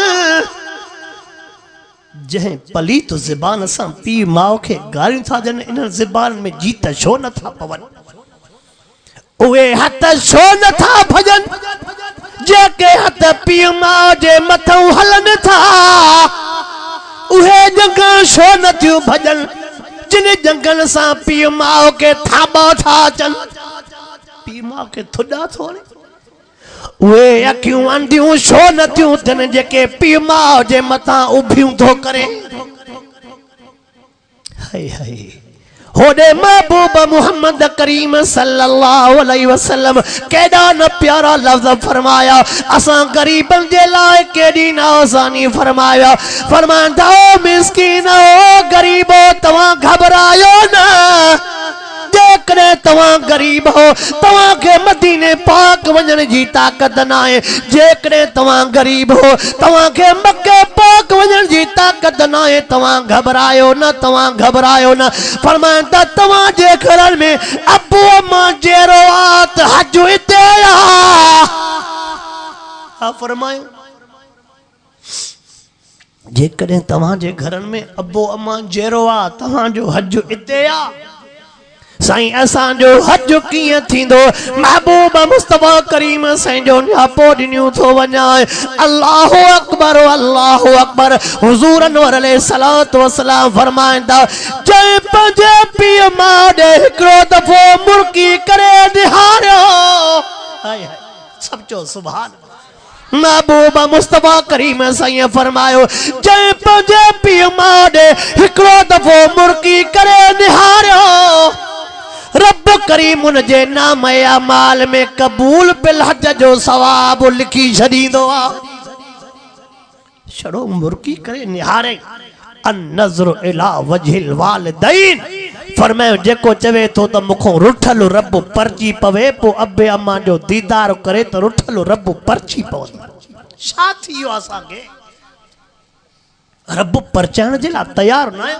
जंहिं पलीत ज़बान सां पीउ माउ खे गारियूं था ॾियनि इन्हनि ज़बाननि में जीत छो नथा पवनि उहे हथ छो नथा भॼनि जेके हथ पीउ माउ जे मथां हलनि था उहे जंगल छो नथियूं भॼनि जिन जंगल सां पीउ माउ के थाबा था अचनि पीउ माउ के थुॾा थोड़े उहे अखियूं अंधियूं छो नथियूं थियनि जेके पीउ माउ जे मथां उभियूं थो करे हाय हाय होडे महबूब मोहम्मद करीम सल्लल्लाहु अलैहि वसल्लम केडा न प्यारा लफ्ज फरमाया असा गरीबन जे लाए केडी ना आसानी फरमाया फरमांदा ओ मिस्कीन ओ गरीबो तवा घबरायो ना जेकरे तवा गरीब हो तवा के मदीने पाक वजन जी ताकत ना है जेकरे तवा गरीब हो तवा के मक्के पाक वजन जी ताकत ना है तवा घबरायो ना फरमाता तवा जे घर में अबू अम्मा जेरो आत हज इते आ फरमायो जेकरे तवा जे घर में अबू अम्मा जेरो आ तवा जो हज इते आ साईं असांजो हज कीअं थींदो महबूब मुस्तफा करीम साईं जो न्यापो ॾिनियूं थो वञाए अल्लाहु अकबर हुज़ूर अनवर अलैहिस्सलातु वस्सलाम फरमाईंदा जंहिं पंहिंजे पीउ माउ ॾे हिकिड़ो दफ़ो मुर्की करे निहारियो हाय हाय सब चो सुभान महबूब मुस्तफा करीम साईं फरमायो जंहिं पंहिंजे पीउ माउ ॾे हिकिड़ो दफ़ो मुर्की करे निहारियो रब करीम उन जे नाम या माल में कबूल बिल हज जो सवाब लिखी छॾींदो आहे। छड़ो मुर्की करे निहारे अन नज़र इला वजहिल वालिदैन फरमायो जेको चवे तो त मुखों रुठल रब परची पवे पो अबे अम्मा जो दीदार करे तो रुठल रब परची पवे। छा थी वियो असांखे रब परचाइण जे लाइ तयार न आहियो।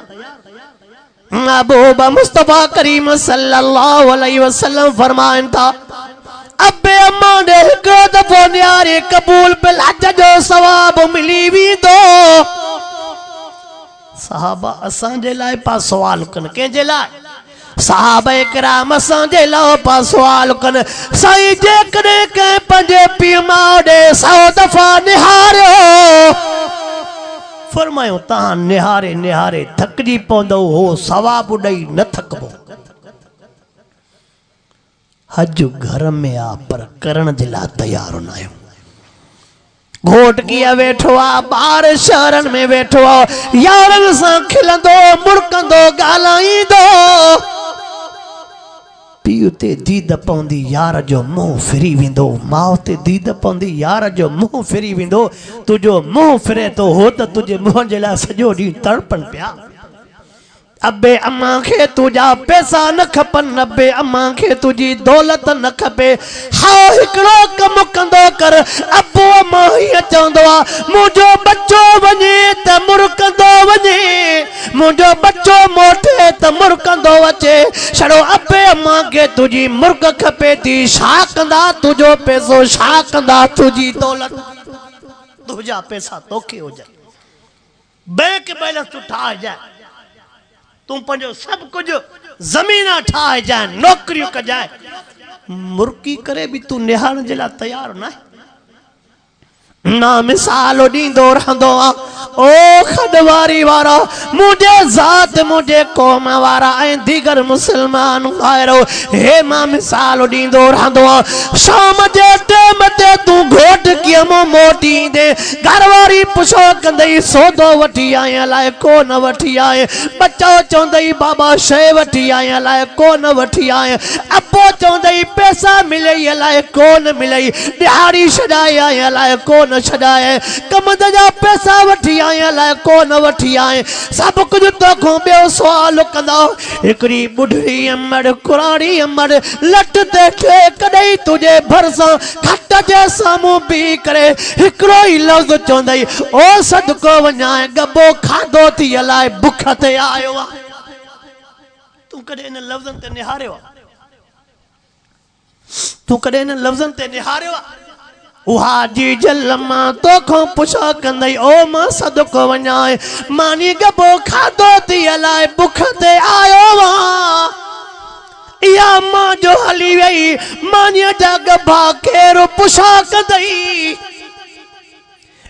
महबूब मुस्तफा करीम सल्लल्लाहु अलैहि वसल्लम फरमाइन था अबे अम्मा ने हिकिड़ो दफ़ो निहारे कबूल बिल हज जो सवाब मिली वेंदो। सहाबा असांजे लाइ पा सवाल कनि कंहिंजे लाइ सहाबा किराम असांजे लाइ पा सवाल कनि साईं जेकॾहिं कंहिं पंहिंजे पीउ माउ ॾे 100 दफ़ा निहारियो फरमायो तहां निहारे निहारे थकजी पवंदो हो सवाब ॾेई न थकबो। हज घर में आ पर करण जे लाइ तयार न आहियो। घोट किया वेठो आ बाहर शहरन में वेठो आ यारन सां खिलंदो मुड़कंदो ॻाल्हाईंदो पीउ ते दीद पवंदी यार जो मुंहुं फिरी वेंदो माउ ते दीद पवंदी यार जो मुंहुं फिरी वेंदो। तुंहिंजो मुंहुं फिरे तो हो त तुंहिंजे मुंहं जे लाइ सॼो ॾींहुं तड़पनि पिया। अबे अम्मा खे तुझा पैसा न खपन अबे अम्मा खे तुझी दौलत न खपे हाँ हिकिड़ो कम कंदो कर अबो अम्मा हीअं चवंदो आहे मुंहिंजो बच्चो वञे त मुड़कंदो वञे मुंहिंजो बच्चो मोटे त मुड़कंदो अचे छड़ो अबे अम्मा खे तुझी मुर्ग खपे थी छा कंदा तुंहिंजो पैसो छा कंदा तुझी दौलत तुझा पैसा तोखे हुजनि बैंक बैलेंस तू ठाहे जाए तू पंहिंजो सब कुछ जमीन ठाहे जाए नौकरियूं कजाए मुर्की करे भी तू निहारण जे लाइ तयार न ना मिसाल ॾींदो रहंदो आहे। ओ खडवारी वारा मुझे ज़ात मुझे कौम वारा ऐं दीगर मुसलमान भाइरो हे मां मिसाल ॾींदो रहंदो आहे। शाम जे टाइम ते तू घोट कीअं मोटी ईंदे घरवारी पुछो कंदई सौदो वठी आए अलाए को न वठी आए बच्चो चवंदई बाबा शइ वठी आए अलाए को न वठी आए अबो चवंदई पैसा मिलई अलाए को न मिलई दिहाड़ी छॾाए आए अलाए को न छॾाए कमद जा पैसा वठी आए अलाए को न वठी आए सब कुछ तोखों ॿियो सुवाल कंदा हिकिड़ी बुढ़ी अमड़ कुराड़ी अमड़ लट ते कॾहिं तुंहिंजे भरिसां खट जे साम्हूं बीह करे हिकिड़ो ई लफ़्ज़ चवंदई ओ सदको वञाए गबो खाधो थी अलाए बुख ते आयो आहे। तूं कॾहिं इन लफ़्ज़नि ते निहारियो आहे तूं कॾहिं इन लफ़्ज़नि ते निहारियो आहे उहा जी जल मां तोखों पुछो कंदई ओ मां सदको वञाए मानी गबो खाधो थी अलाए बुख ते आयो आहे। इहा मां जो हली वई मानीअ जा गभा केरु पुछा कंदई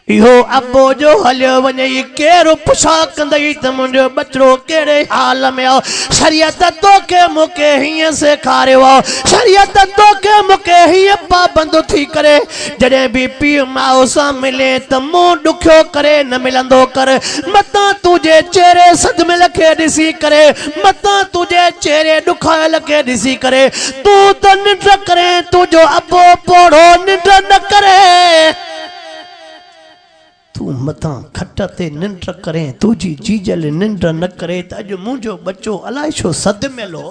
इहो अबो जो हलियो वञे केरु पुछा कंदई त मुंहिंजो बचड़ो कहिड़े हाल में आहे। शरीयत तोखे मूंखे हीअं सेखारियो आहे शरीयत तोखे मूंखे हीअं पाबंद थी करे जॾहिं बि पीउ माउ सां मिले त मुंहुं ॾुखियो करे न मिलंदो कर मतां तुंहिंजे चेहरे सदमिल खे ॾिसी करे मतां तुंहिंजे चेहरे ॾुखायल खे ॾिसी करे तूं त निंड करे तुंहिंजो अबो पोड़ो निंड न करे तू मतां खट ते निंड करे तुझी जीजल निंड न करे त अॼु मुंहिंजो बच्चो अलाए छो सदमियल हो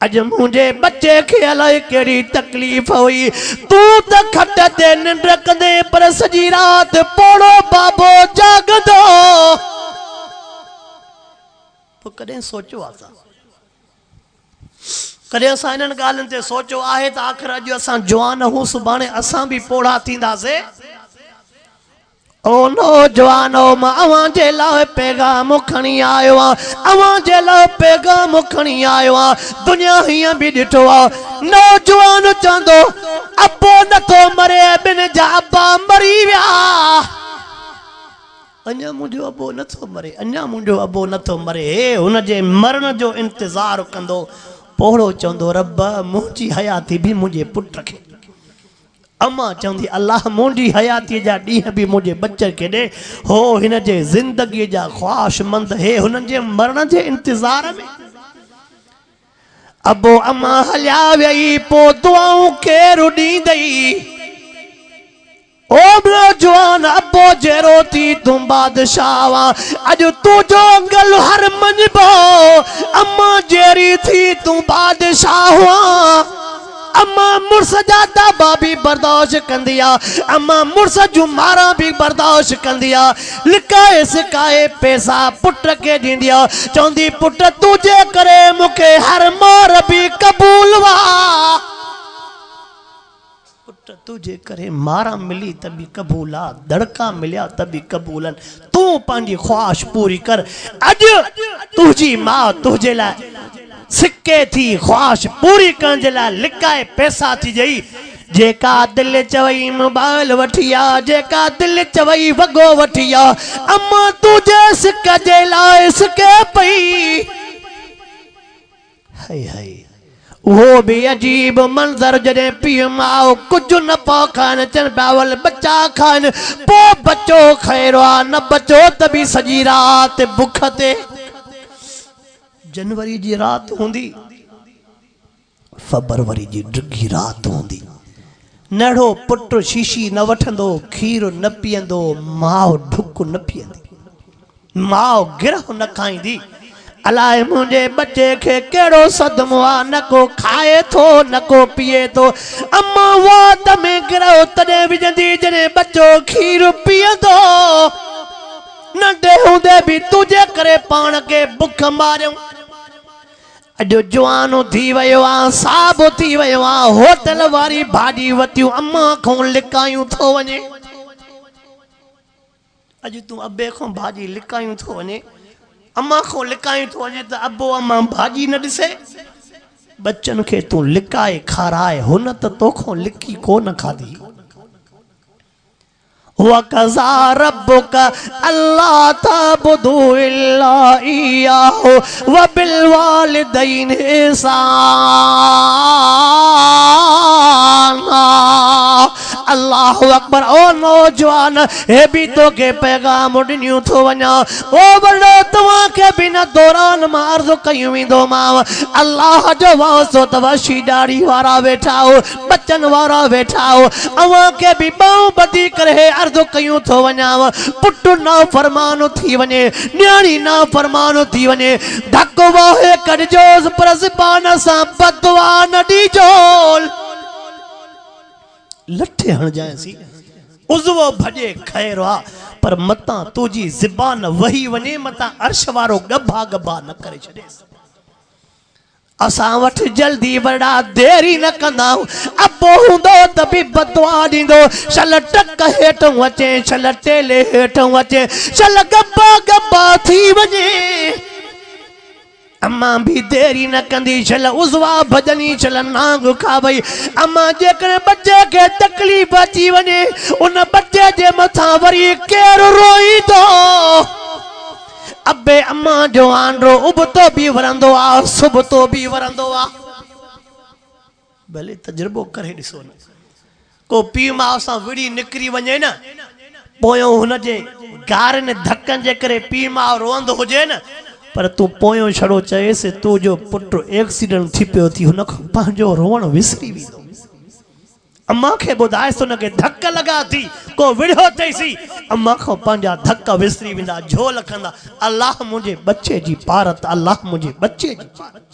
अॼु मुंहिंजे बच्चे खे अलाए कहिड़ी तकलीफ़ हुई तू त खट ते निंड कंदे पर सॼी राति पोड़ो बाबो जागंदो पोइ कॾहिं सोचियो आहे कॾहिं असां इन्हनि ॻाल्हियुनि ते सोचियो आहे त आख़िर अॼु असां जवान हूं सुभाणे असां बि पोड़ा थींदासीं। ओ नौजवानो मां अवां जे लाइ पैगाम खणी आयो आहियां अवां जे लाइ पैगाम खणी आयो आहियां दुनिया हीअं बि ॾिठो आहे नौजवान चवंदो अबो नथो मरे ॿिन जा अबा मरी विया अञा मुंहिंजो अबो नथो मरे अञा मुंहिंजो अबो नथो मरे हुन जे मरण जो इंतज़ारु कंदो पोड़ो चवंदो रब मुंहिंजी हयाती बि मुंहिंजे पुट खे अम्मा चवंदी अल्लाह मुंहिंजी हयाती जा ॾींहं बि मुंहिंजे बच्चन खे ॾे हो हिन जे ज़िंदगीअ जा ख़्वाहिशमंद हे हुननि जे मरण जे इंतज़ार में। अबो अम्मा हलिया वई पोइ दुआऊं केरु ॾींदई। ओ मेरो जवान अबो जहिड़ो थी तूं बादशाह वा अॼु तुंहिंजो गल हर मञबो। अम्मा जहिड़ी थी तूं बादशाह वा। अम्मा मुर्स जा दाबा भी बर्दाश्त कंदी आ। अम्मा मुर्स जूं मारा भी बर्दाश्त कंदी आ। लिकाए सिकाए पैसा पुट के ॾींदी आ। चवंदी पुट तुझे करे मूंखे हर मार भी कबूल वा। पुट तुझे करे मारा मिली तभी कबूल आ, दड़का मिलिया तभी कबूलन। तू पंहिंजी ख्वाहिश पूरी कर। अॼु तुझी मां तुझे लाइ सिक्के थी ख्वाहिश पूरी करण जे लाइ लिकाए पैसा थी ॾेई। जेका दिल चवई मोबाइल वठी आ, जेका दिल चवई वॻो वठी आ, अम्मा तुझे सिक जे लाइ सिके पई। हाय हाय वो भी अजीब मंजर जॾहिं पीउ माउ कुझु न पिया खाइनि चवनि पिया वल बच्चा खाइनि। पोइ बच्चो खैरो आ न बच्चो त बि सॼी राति बुख ते। जनवरी जी रात होंदी, फरवरी जी ड्रिगी रात होंदी। नड़ो पुट शीशी न वठंदो, खीर न पीअंदो, माउ ढुक न पीअंदी, माउ गिरह न खाईंदी। अलाए मुझे बच्चे के केड़ो सदमो आ, न को खाए थो न को पिए थो। अम्मा वात में गिरह तॾहिं विझंदी जॾहिं बच्चो खीर पीअंदो। नंढे हूंदे भी तुझे करे पाण के बुख मारियो। अॼु जवानो थी वियो आ, साबो थी वियो आ, होटल वारी भाॼी वतियूं अम्मा खां लिकायूं थो वञे। अॼु तूं अबे खां भाॼी लिकायूं थो वञे, अम्मा खां लिकायूं थो वञे त अबो अम्मा भाॼी न ॾिसे। बच्चन खे तूं लिकाए खाराए, हुन त तोखां लिकी कोन खाधी। वक़ज़ा रब्बुका अल्ला ताबुदू इल्ला इय्याहु व बिल वालिदैनि इहसाना। अल्लाह अकबर। ओ नौजवान हे भी तो के पैगाम ॾिनियूं थो वञा। ओ वॾो तव्हां खे भी न दौरान मां अर्ज़ कयूं वेंदो मां। अल्लाह जो वास्तो तव शी ॾाढ़ी वारा वेठा हो, बच्चन वारा वेठा हो। अवां के भी ॿाहूं ॿधी करे अर्ज़ कयूं थो वञाव। पुट ना फरमान थी वञे, न्याणी ना फरमान थी वञे, धक वाहे कढजोस पर ज़बान सां बददुआ न ॾिजोल। लठे हण जाएसी उज़वो भजे खैर आ, पर मता तुझी ज़बान वही वने, मता अर्श वारो गभा गभा न करे छडेस। असां वठ जल्दी वड़ा देरी न कंदा। अबो हुंदो त भी बदुआ ॾींदो। चल टक हेठों अचे, चल टेले हेठों अचे, चल गब्बा गब्बा थी वञे। अम्मा भी देरी न कंदी, चल उज़वा भजनी, चल नांग खा वई। अम्मा जेकर बच्चे के तकलीफ़ अची वञे, उन बच्चे जे मथा वरी केरु रोईंदो। अबे अम्मा जो आंड्रो उबतो भी वरंदो आ, सुबतो भी वरंदो आ। भले तजुर्बो करे ॾिसो न। को पीउ माउ सां विड़ी निकिरी वञे न, पोयों हुनजे गारनि धकनि जे करे पीउ माउ रोअंदो हुजे न, पर तू पोयों छड़ो चएसि तू जो पुट एक्सीडेंट थी पियो थी, हुन खां पंहिंजो रोअण विसरी वेंदो। अम्मा के ॿुधाएसि हुन खे धक लॻा थी, को विढ़ियो अथईसी, अम्मा खां पंहिंजा धक विसरी वेंदा, झोल कंदा। अल्लाह मुंहिंजे बच्चे जी पारत, अल्लाह मुंहिंजे बच्चे जी पारत।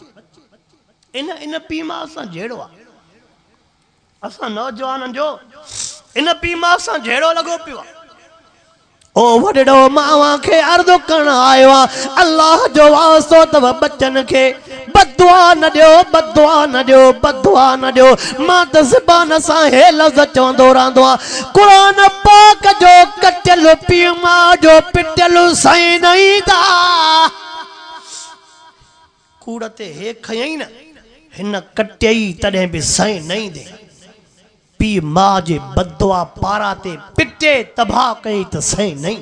इन पीउ माउ सां जहिड़ो आहे। असां नौजवाननि जो इन पीउ माउ सां जहिड़ो लॻो पियो आहे। ओ वॾड़ो मावा खे अर्ज़ करण आयो आ, अल्लाह जो वास्तो तव बच्चन खे बदुआ न ॾियो, बदुआ न ॾियो, बदुआ न ॾियो। मां त ज़बान सां हे लफ़्ज़ चवंदो रहंदो आ। क़ुरान पाक जो कटियल पीउ माउ जो पिटियल साईं न ईंदा। कूड़ ते हे खयई न, हिन कटियई तॾहिं बि साईं न ईंदे। पीउ माउ जे बदुआ पारा ते पिटे तबाह कई त सही नहीं।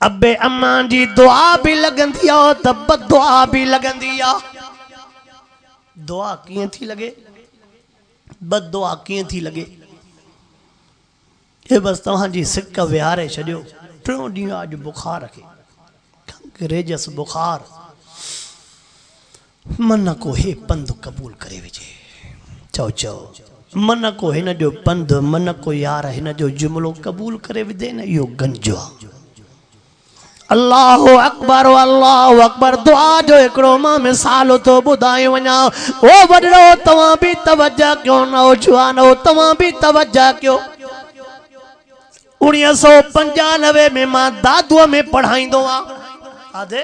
अबे अम्मा जी दुआ भी लगंदी आ त बदुआ भी लगंदी आ। दुआ कीअं थी लगे? बददुआ कीअं थी लॻे। हे बसि तव्हांजी सिक विहारे छॾियो। टियों ॾींहुं अॼु बुखार खे रेजस बुखार मन को हे पंधु क़बूल करे विझे। चओ चओ मन को हिन जो पंधु, मन को यार हिन जो जुमिलो क़बूल करे विधे न, इहो गंजो आहे। अल्लाहु अकबर अल्लाहु अकबर। दुआ जो हिकिड़ो मां मिसाल तो ॿुधाए वञा। ओ वॾड़ो तव्हां बि तवज्जो कयो, नौजवानो तव्हां बि तवज्जो कयो। 1995 में मां दादूअ में पढ़ाईंदो आदे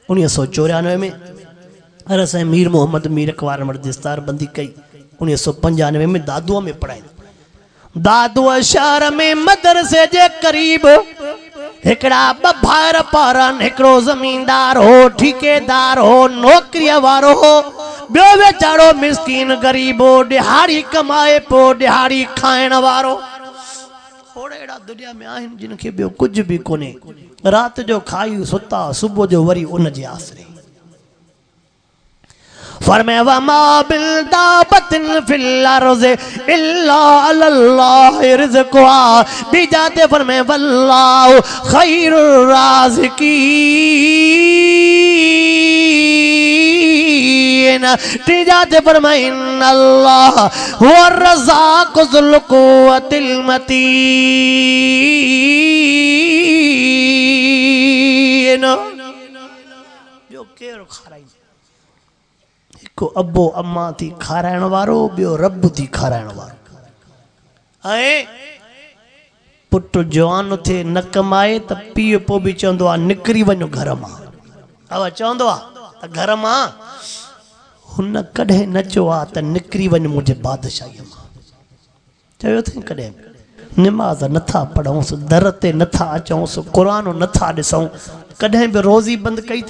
1994 में अरे साईं मीर मोहम्मद मीर अकबर मर्दिस्तार बंदी कई। 1995 में दादूअ में पढ़ाई। दादूअ शहर में मदरसे जे करीब हिकड़ा ब भाइर पारन, हिकड़ो जमींदार हो, ठेकेदार हो, नौकरीअ वारो हो, ॿियो वेचारो मिस्कीन गरीब हो, दिहाड़ी कमाए पो दिहाड़ी खाइण वारो। थोड़े अहिड़ा दुनिया में आहिनि जिन खे ॿियो कुझु बि कोन्हे। राति जो खाई सुता, सुबुह जो वरी उन जे आसरे। फरमाया वमा बिल दाबतिन फिल अर्ज़ इल्ला अल्लाह रिज़्क़ुहा। बिजाते फरमाया वल्लाहु खैरुर राज़िकीन। तिजाते फरमाया इन्नल्लाह हुवर रज़्ज़ाक़ु ज़ुल क़ुव्वतिल मतीन। जो केर खाराई को अबो अम्मा थी खाराइण वारो, ॿियो रब थी खाराइण वारो। ऐं पुट जवान थे न कमाए त पीउ पोइ बि चवंदो आहे निकिरी वञो घर मां। अब चवंदो आहे त घर मां। हुन कॾहिं न चयो आहे त निकिरी वञ मुंहिंजे बादशाहीअ मां। चयो अथई कॾहिं निमाज़ नथा पढ़ूंसि, दर ते नथा अचूंसि, क़ुर नथा ॾिसूं, कॾहिं बि रोज़ी बंदि कई।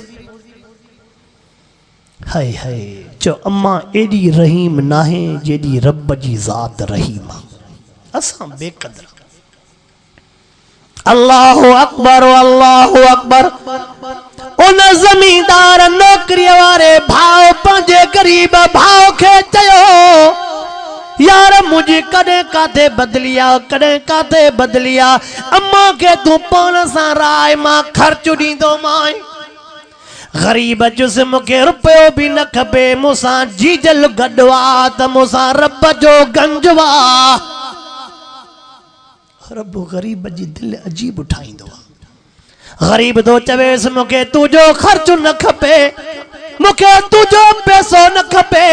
हाय हाय चो अम्मा एडी रहीम नाहे जेडी रब जी ज़ात रहीम। असां बेक़दर। अल्लाहु अकबर अल्लाहु अकबर। उन जमींदार नौकरी वारे भाव पंहिंजे गरीब भाव खे चयो यार मुझे कॾहिं काथे बदली आ, कॾहिं काथे बदली आ। अम्मा खे तूं पाण सां राय मां ख़र्च ॾींदो मां। गरीब जुस मूंखे रुपयो भी न खपे, मूंसां जीजल गॾवा त मूंसां रब जो गंजवा। रब गरीब जी दिल अजीब ठाहींदो आहे। गरीब तो चवेसि मूंखे तुंहिंजो ख़र्च न खपे, मूंखे तुंहिंजो पैसो न खपे,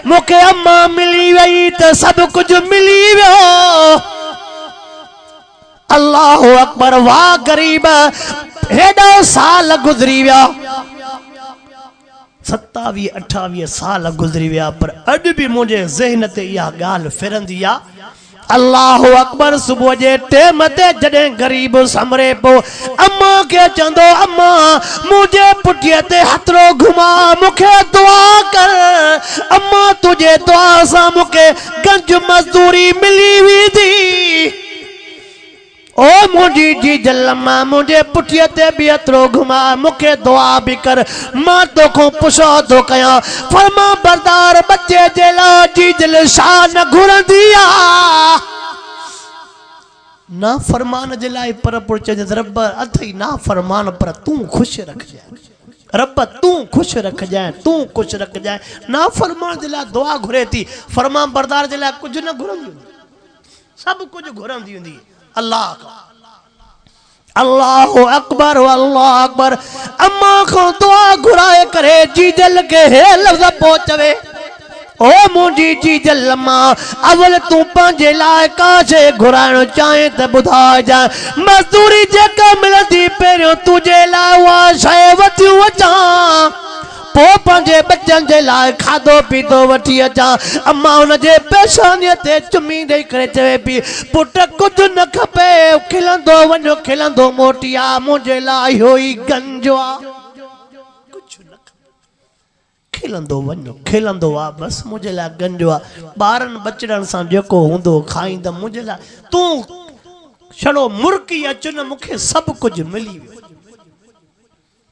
मूंखे अम्मा मिली वई त सभु कुझु मिली वियो। अल्लाहु अकबर। वाह गरीब, हेॾा साल गुज़री विया, 27-28 साल गुज़री विया, पर अॼु बि मुंहिंजे ज़हन ते इहा ॻाल्हि फिरंदी आहे। अल्लाहु अकबर। सुबुह जे टाइम ते जॾहिं गरीब समरे पोइ अम्मा खे चवंदो अम्मा मुंहिंजे पुठीअ ते हथड़ो घुमा, मूंखे दुआ कर। अम्मा तुंहिंजे दुआ सां मूंखे गंज मज़दूरी मिली वेंदी। ओ मुझी जी जलमा मुझे पुठिया ते भी अतरो घुमा, मुखे दुआ भी कर, मां तो को पुछो तो कया। फरमा बरदार बच्चे जेला जी जल शाह न घुरंदिया ना फरमान जलाए पर पुरच रब अथई ना फरमान पर तू खुश रख जाए। रब तू खुश रख जाए, तू खुश रख जाए। ना फरमान जला दुआ घुरे थी, फरमान बरदार जला कुछ न घुरंदी, सब कुछ घुरंदी हुंदी। अल्लाह का अल्लाहु अकबर अल्लाह अकबर। अम्मा को दुआ घुराए करे जीजल के हे लफ्ज़ पहुंचवे। ओ मुंहिंजी जीजल अम्मा अवल तू पंहिंजे लाइ काशे घुराइण चाहे त ॿुधाए जाए, मज़दूरी जेका मिलंदी पहिरियों तुंहिंजे लाइ उहा शइ वठियूं अचां, पोइ पंहिंजे बच्चनि जे लाइ खाधो पीतो वठी अचां। अम्मा हुनजे पेशानीअ ते चुमी ॾेई करे चवे पई पुट कुझु न खपे, खिलंदो वञो खिलंदो मोटी आ, मुंहिंजे लाइ इहो ई गंज आ, कुझु न खपे, खिलंदो वञो खिलंदो आ, बसि मुंहिंजे लाइ गंज आ। ॿारनि बचड़नि सां जेको हूंदो खाईंदमि, मुंहिंजे लाइ तूं छड़ो मुर्की अचु न, मूंखे सभु कुझु मिली वियो।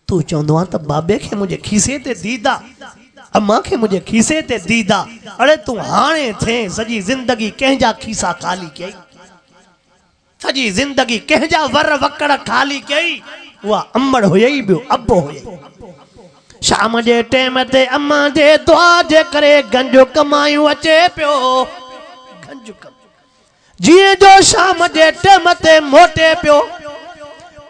तू चवंदो आहे त बाबे खे मुंहिंजे खीसे ते दीदा, अम्मा के मुझे खीसे ते दीदा अरे तू हाणे थे सजी जिंदगी कंहिंजा खीसा खाली कई सजी जिंदगी कंहिंजा वर वकड़ खाली कई उहा अम्मड़ हुई बियो अब्बो हुई शाम जे टाइम ते अम्मा जे दुआ जे करे गंजो कमायूं अचे पियो गंजो कम जीअं जो शाम जे टाइम ते मोटे पियो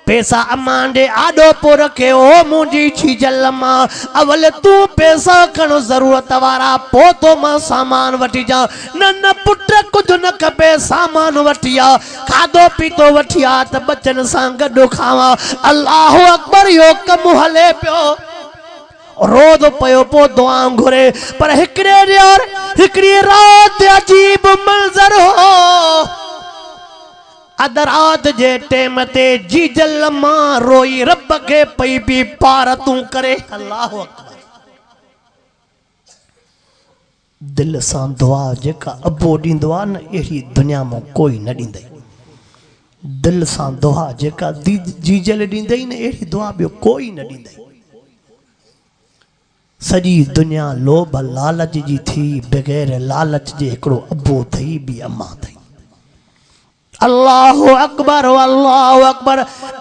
पैसा अम्मा दे आडो पो रखे ओ मुंजी छीजल मां अवल तू पैसा खणो जरूरत वारा पो तो मां सामान वठी जा न न पुट कुछ न खपे सामान वठिया खादो पीतो वठिया त बचन सां गडो खावा अल्लाह अकबर यो कम हले पियो रोज पयो पो दुआ घुरे पर हिकड़ी रात अजीब मंजर हो अदरात जे टेम ते जीजल मां रोई रब के पई भी पार तू करे अल्लाह अकबर दिल सां दुआ जेका अबो ॾींदो आहे न अहिड़ी दुनिया में कोई न ॾींदई दिल सां दुआ जेका जीजल ॾींदई न अहिड़ी दुआ ॿियो कोई न ॾींदई सॼी दुनिया लोभ लालच जी थी बग़ैर लालच जे हिकिड़ो अबो थई बि अम्मा थई अल्लाह अकबर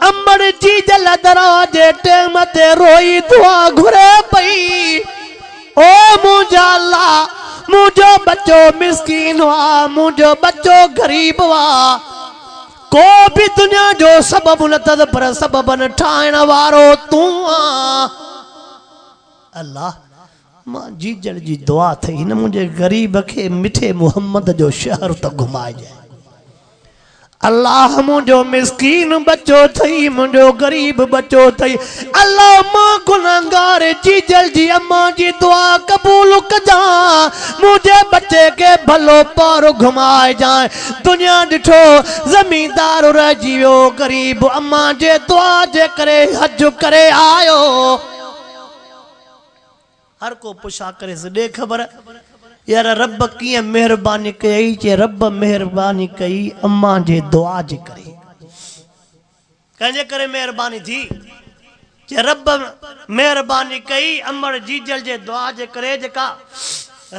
अम्बर जी जल दरवाजे टेम ते रोई दुआ घुरे पई ओ मुंहिंजा अल्लाह मुंहिंजो बच्चो मिस्कीन हुआ मुंहिंजो बच्चो गरीब हुआ को भी दुनिया जो सबब न तद पर सबबन ठाहिण वारो तू अल्लाह मां जीजल जी दुआ थई न मुंहिंजे गरीब खे मिठे मोहम्मद जो शहर त घुमाए जाए अल्लाह मुझो मिस्कीन बच्चो थई मुझो गरीब बच्चो थई अल्लाह मां गुनाहगार जीजल जी अम्मा जी दुआ कबूल कजा मुझे बच्चे के भलो पार घुमाए जाए दुनिया दिठो जमींदार रह जियो गरीब अम्मा जे दुआ जे करे हज करे आयो हर को पुछा करे से दे खबर यार रब कीअं मेहरबानी कई चे रब मेहरबानी कई अम्मा जे दुआ जे करे कंहिंजे करे मेहरबानी थी चे रब मेहरबानी कई अमर जीजल जे दुआ जे करे जेका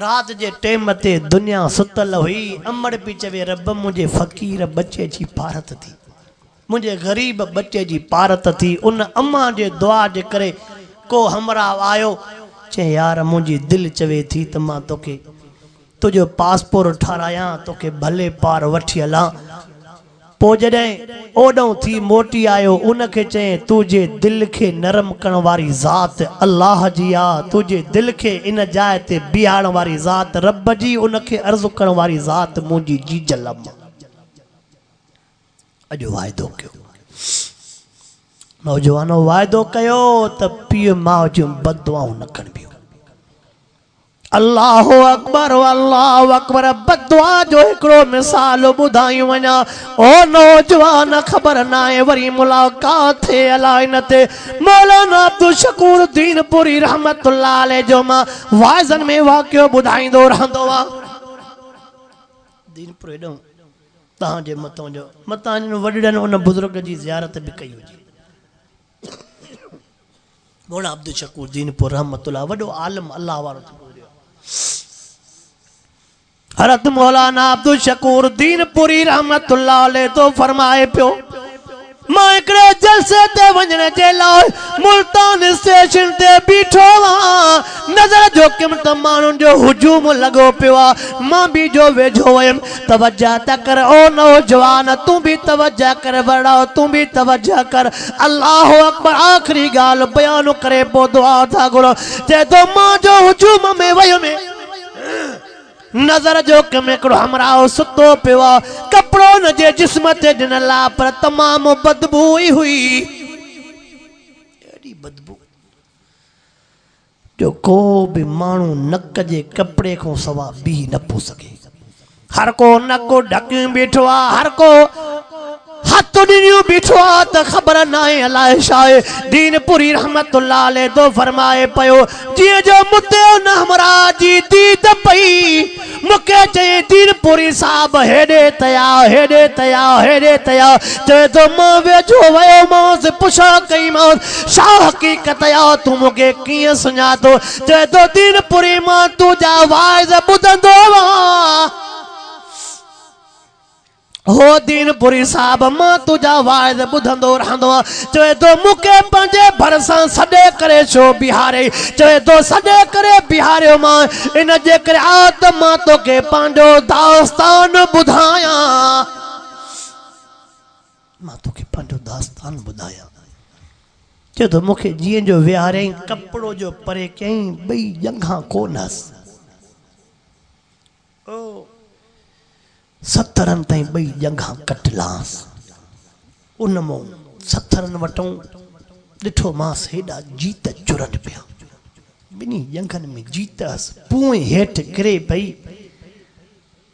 रात जे टाइम ते दुनिया सुतल हुई अमर पी चवे रब मुझे फकीर बच्चे जी पारत थी मुझे गरीब बच्चे जी पारत थी उन अम्मा जे दुआ जे करे को हमरा आयो चे यार मुझी दिल चवे थी त मां तोके तुझो पासपोर्ट ठाराया तोके भले पार वठी हला पो जडे ओडो थी मोटी आयो उनके चे तुझे दिल के नरम करण वारी जात अल्लाह जी आ तुझे दिल के इन जाए ते बिहारण वारी जात रब जी उनके अर्ज करण वारी जात मुझी जीजल अजो वायदो कयो नौजवानो वायदो कयो त पीउ माउ जूं बददुआऊं न करणियूं अल्लाह अकबर बददुआ जो हिकिड़ो मिसाल ॿुधायूं वञा ओ नौजवान ख़बर न आहे वरी मुलाक़ात थे अलाए न थे मौलाना अब्दुल शकूर दीनपुरी रहमतुल्लाह अलैह जो मां वाइज़न में वाक़ियो ॿुधाईंदो रहंदो आहे दीनपुर एॾो तव्हांजे मतां जो मतां वॾड़नि उन बुज़ुर्ग जी ज़ियारत बि कई हुजे मौलाना अब्दुल शकूर दीनपुर रहमतुल्लाह वॾो आलम अल्लाह वारो हरत मौलाना अब्दुल शकूर दीनपुरी रहमतुल्लाह अलैह तो फरमाए पियो मां एकड़े जलसे ते वञण जे लाइ मुल्तान स्टेशन ते बीठो नजर जो किमत माण्हुनि जो हुजूम लॻो पियो आहे मां बि जो वेझो वयमि तवज्जा त कर ओ नौजवान तूं बि तवज्जा कर वड़ा तूं बि तवज्जा कर अल्लाह अकबर आखिरी ॻाल्हि बयान करे पोइ दुआ था घुरो चए थो मां जो हुजूम में वयुमि नजर जो कम हिकिड़ो हमराओ सुतो पियो आहे कपिड़ो न जे जिस्म ते ॾिनल आहे पर तमामु बदबू ई हुई एॾी बदबू जो को बि माण्हू नक जे कपिड़े खां सवा बीह न पियो सघे हर को नक ढकियो बीठो आहे हथ ॾिनियूं बीठो आहे त ख़बर न आहे अलाए छा आहे। दीनपुरी रहमतुल्लाह अलैह तो फरमाए पियो जीअं जो मुते न हमरा जी दीद पई मूंखे चई दीनपुरी साहब हेॾे तया हेॾे तया हेॾे तया चए तो मां वेझो वयोमांसि पुछा कईमांसि छा हक़ीक़त आहे तूं मूंखे कीअं सुञातो चए तो दीनपुरी मां तुंहिंजा वाइज़ ॿुधंदो आहियां। हो दीनपुरी साहब मां तुझा वाइद ॿुधंदो रहंदो आहियां। चए तो मूंखे पंहिंजे भरिसां सॾे करे छो बिहारे चए तो सॾे करे बिहारियो मां इन जे करे आ त मां तोखे पंहिंजो दास्तान ॿुधायां मां तोखे पंहिंजो दास्तान ॿुधायां। चए तो मूंखे जीअं जो विहारियईं कपिड़ो जो परे कयईं ॿई जंघां कोन्हसि 70 ताईं ॿई जंघां कटलांसि उन मां 70 वटूं ॾिठो मांसि हेॾा जीत चुरनि पिया ॿिन्ही जंघनि में जीत हुअसि पूए हेठि किरे पई।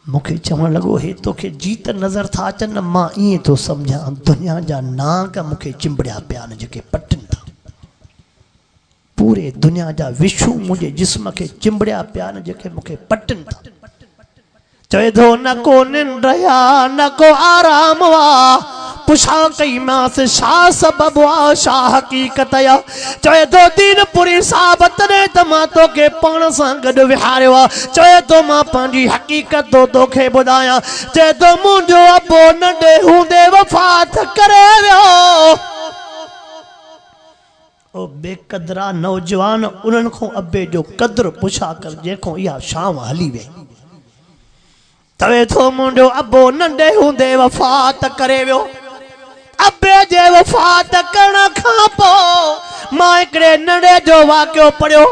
मूंखे चवणु लॻो हे तोखे जीत नज़र था अचनि मां ईअं थो सम्झां दुनिया जा नाग मूंखे चिंबड़िया पिया आहिनि जेके पटनि था पूरे दुनिया जा विछू मुंहिंजे जिस्म खे चिंबड़िया पिया आहिनि जेके मूंखे पटनि था। चए तो न को निंड या न को आराम वा पुछा कई मांसि छा सबबु आहे छा हक़ीक़त या चए तो दीनपुरी साहब तॾहिं त मां तोखे पाण सां गॾु विहारियो आहे। चए तो मां पंहिंजी हक़ीक़त तोखे ॿुधायां। चए तो मुंहिंजो अबो नंढे हूंदे वफ़ात करे वियो। ओ बेक़दरा नौजवान उन्हनि खां अबे जो क़द्र पुछा कर जंहिंखां इहा शाम हली वई। तवे थो मुंहिंजो अबो नंढे हूंदे वफ़ात करे वियो। अबे जे वफ़ात करण खां पोइ मां हिकिड़े नंढे जो वाक़ियो पढ़ियो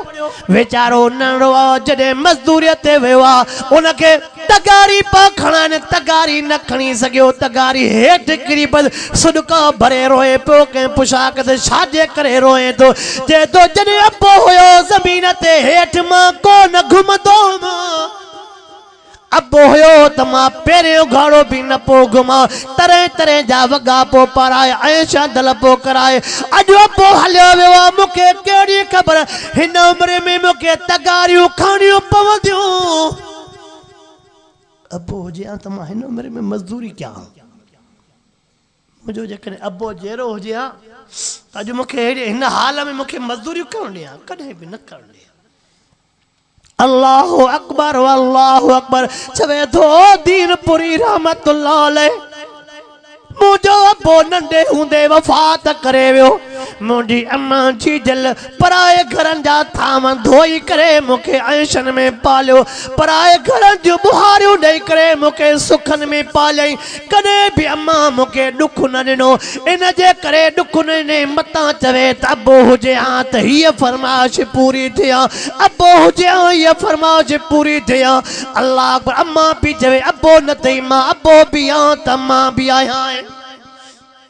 वीचारो नंढो जॾहिं मज़दूरीअ ते वियो आहे उनखे तगारी पिया खणनि तगारी न खणी सघियो तगारी हेठि किरी पियो सुॾका भरे रोए पियो कंहिं पुछा कदे छाजे करे रोए थो चए थो जॾहिं अबो हुयो ज़मीन ते हेठि मां कोन घुमंदो अबो हुयो त मां पहिरियों घाड़ो भी न पो घुमां तरह तरह जा वॻा पो पाराए ऐं शादल पो कराए अॼु अबो हलियो वियो आहे मूंखे कहिड़ी ख़बर हिन उमिरि में मूंखे तगारियूं खणियूं पवंदियूं। अबो हुजे हा त मां हिन उमिरि में मज़दूरी कयां मुंहिंजो जेकॾहिं अबो जहिड़ो हुजे हा अॼु मूंखे हिन हाल में मूंखे मज़दूरियूं करणु ॾियां कॾहिं बि न करणु ॾियां। अल्लाहु अकबर चवे थो दीनपुरी रहमतुल्लाह अलैह मुंहिंजो अबो नंढे हूंदे वफ़ात करे वियो। मुंहिंजी अम्मा जी दिल पराए घरनि जा थाम धोई करे मूंखे ऐशन में पालियो पराए घरनि जूं बुहारियूं ॾेई करे मूंखे सुखनि में पालियईं कॾहिं बि अम्मा मूंखे ॾुख न ॾिनो इन जे करे ॾुख न ॾिने मतां चवे त अबो हुजे हा त हीअ फरमाइश पूरी थिया अबो हुजे हा हीअ फरमाइश पूरी थिया। अल्लाह अकबर अम्मा बि चवे अबो न अथई मां अबो बि आहियां त मां बि आहियां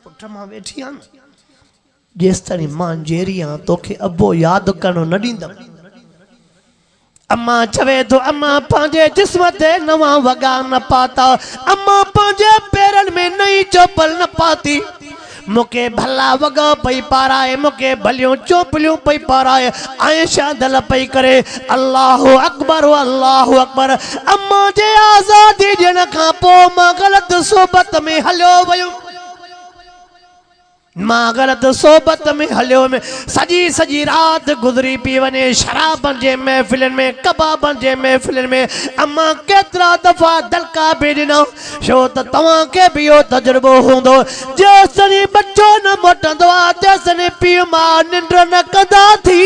पुट मां वेठी आहियां जेसि ताईं मां जेरी आहियां तोखे अबो यादि करणु न ॾींदमि। अम्मा चवे थो अम्मा पंहिंजे जिस्म ते नवां वॻा न पाता अम्मा पंहिंजे पेरनि में नई चोपल न पाती मूंखे भला वॻा पई पाराए मूंखे भलियूं चोपलियूं पई पाराए ऐं शादल पई करे। अल्लाहु अकबर अम्मा जे आज़ादी ॾियण खां पोइ मां ग़लति सोबत में हलियो वियुमि मां ग़लति सोबत में हलियो में सॼी राति गुज़री पई वञे शराबनि जे महफ़िलनि में कबाबनि जे महफ़िलनि में अम्मा केतिरा दफ़ा दलका बि ॾिना छो त तव्हांखे बि इहो तजुर्बो हूंदो जेसिताईं बच्चो न मोटंदो आहे तेसिताईं पीउ मां निंड न कंदा थी।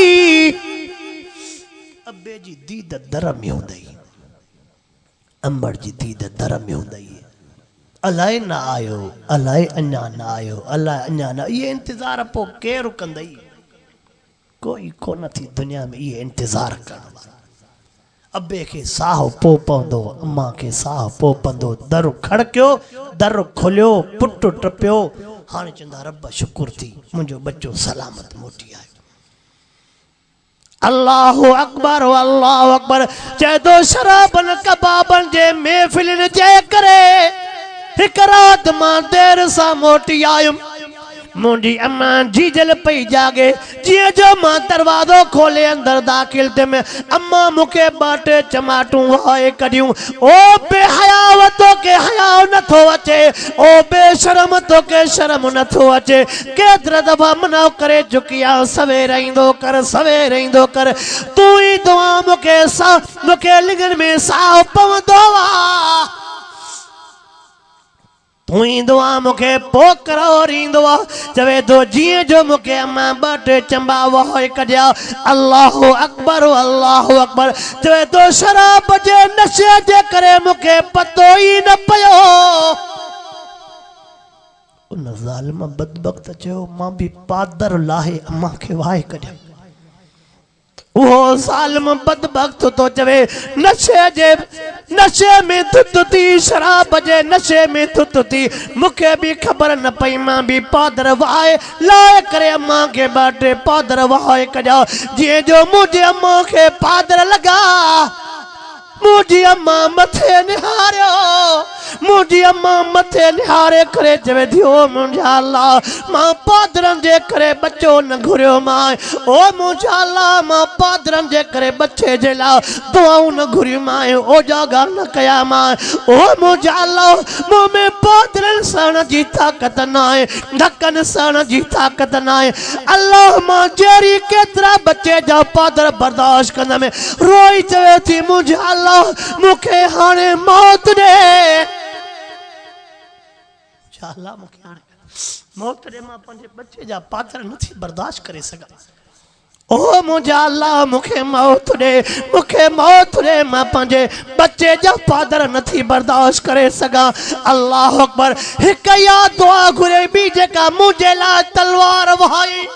अबे जी दीद दर में हूंदई अंबर जी दीद दर में हूंदई अलाए न आयो अलाए अञा न आयो अलाए अञा न ये इंतज़ार पोइ केरु कंदई कोई कोन थी दुनिया में ये इंतज़ार करण वारो। अबे खे साह पो पवंदो अम्मा खे साह पो पवंदो दर खड़कियो दर खोलियो पुट टपियो हाणे चवंदा रब शुकुर थी मुंहिंजो बच्चो सलामत मोटी आयो। अल्लाहु अकबर चए थो शराबनि कबाबनि जे महफ़िलनि जे करे एक रात मां देर सा मोटी आयुम मुंडी अम्मा जीजल पई जागे जिए जो मां दरवाजो खोले अंदर दाखिल थे में अम्मा मुके बाटे चमाटू हाय कडियूं ओ बेहया तो के हया न थो अचे ओ बेशरम तो के शर्म न थो अचे केतरा दफा मना करे चुकिया सवेर इंदो कर तू ही दुआ मुके लिंगन में साह पवंदो वा हुई दुआ मुखे पोकर ईंदो चवे तो जीअं जो मुखे अम्मा ॿ चंबा वहोए कढिया अल्लाहु अकबर चवे तो शराब जे नशे जे करे मुखे पतो ही न पयो उन ज़ालिम बदबख्त चयो मां भी पादर लाहे अम्मा के वाहे कढिया वो ज़ालिम बदबख्त तो चवे नशे में थुथी शराब जे नशे में थुथी मुखे भी खबर न पई मां भी पादर वाहे लाए करे अम्मा के बाटे पादर वाहे कढिया जीअं जो मुझे अम्मा के पादर लगा मुझी अम्मा मथे निहारे करे चवे थियो मुंहिंजा अल्लाह मां पादरन जे करे बच्चो न घुरियो मां ओ मुंहिंजा अल्लाह मां पादरन जे करे बच्चे जे ला दुआऊं न घुरी मां ओ जागा न कया मां ओ मुंहिंजा अल्लाह मुंह में पादरन सण जी ताकत न आहे ढकन सण जी ताकत न आहे अल्लाह मां जेरी केतरा बच्चे जा पादर बर्दाश्त कंदा में रोई चवे थी मुंहिंजा अल्लाह मुखे हाणे मौत दे अल्लाह मुखे हाणे मौत दे मां पंहिंजे बच्चे जा पादर नथी बर्दाश्त करे सघां ओ मुंहिंजा अल्लाह मुखे मौत दे मां पंहिंजे बच्चे जा पादर नथी बर्दाश्त करे सघां अल्लाह अकबर हिक या दुआ घुरे बि जेका मुंहिंजे लाइ तलवार वहाई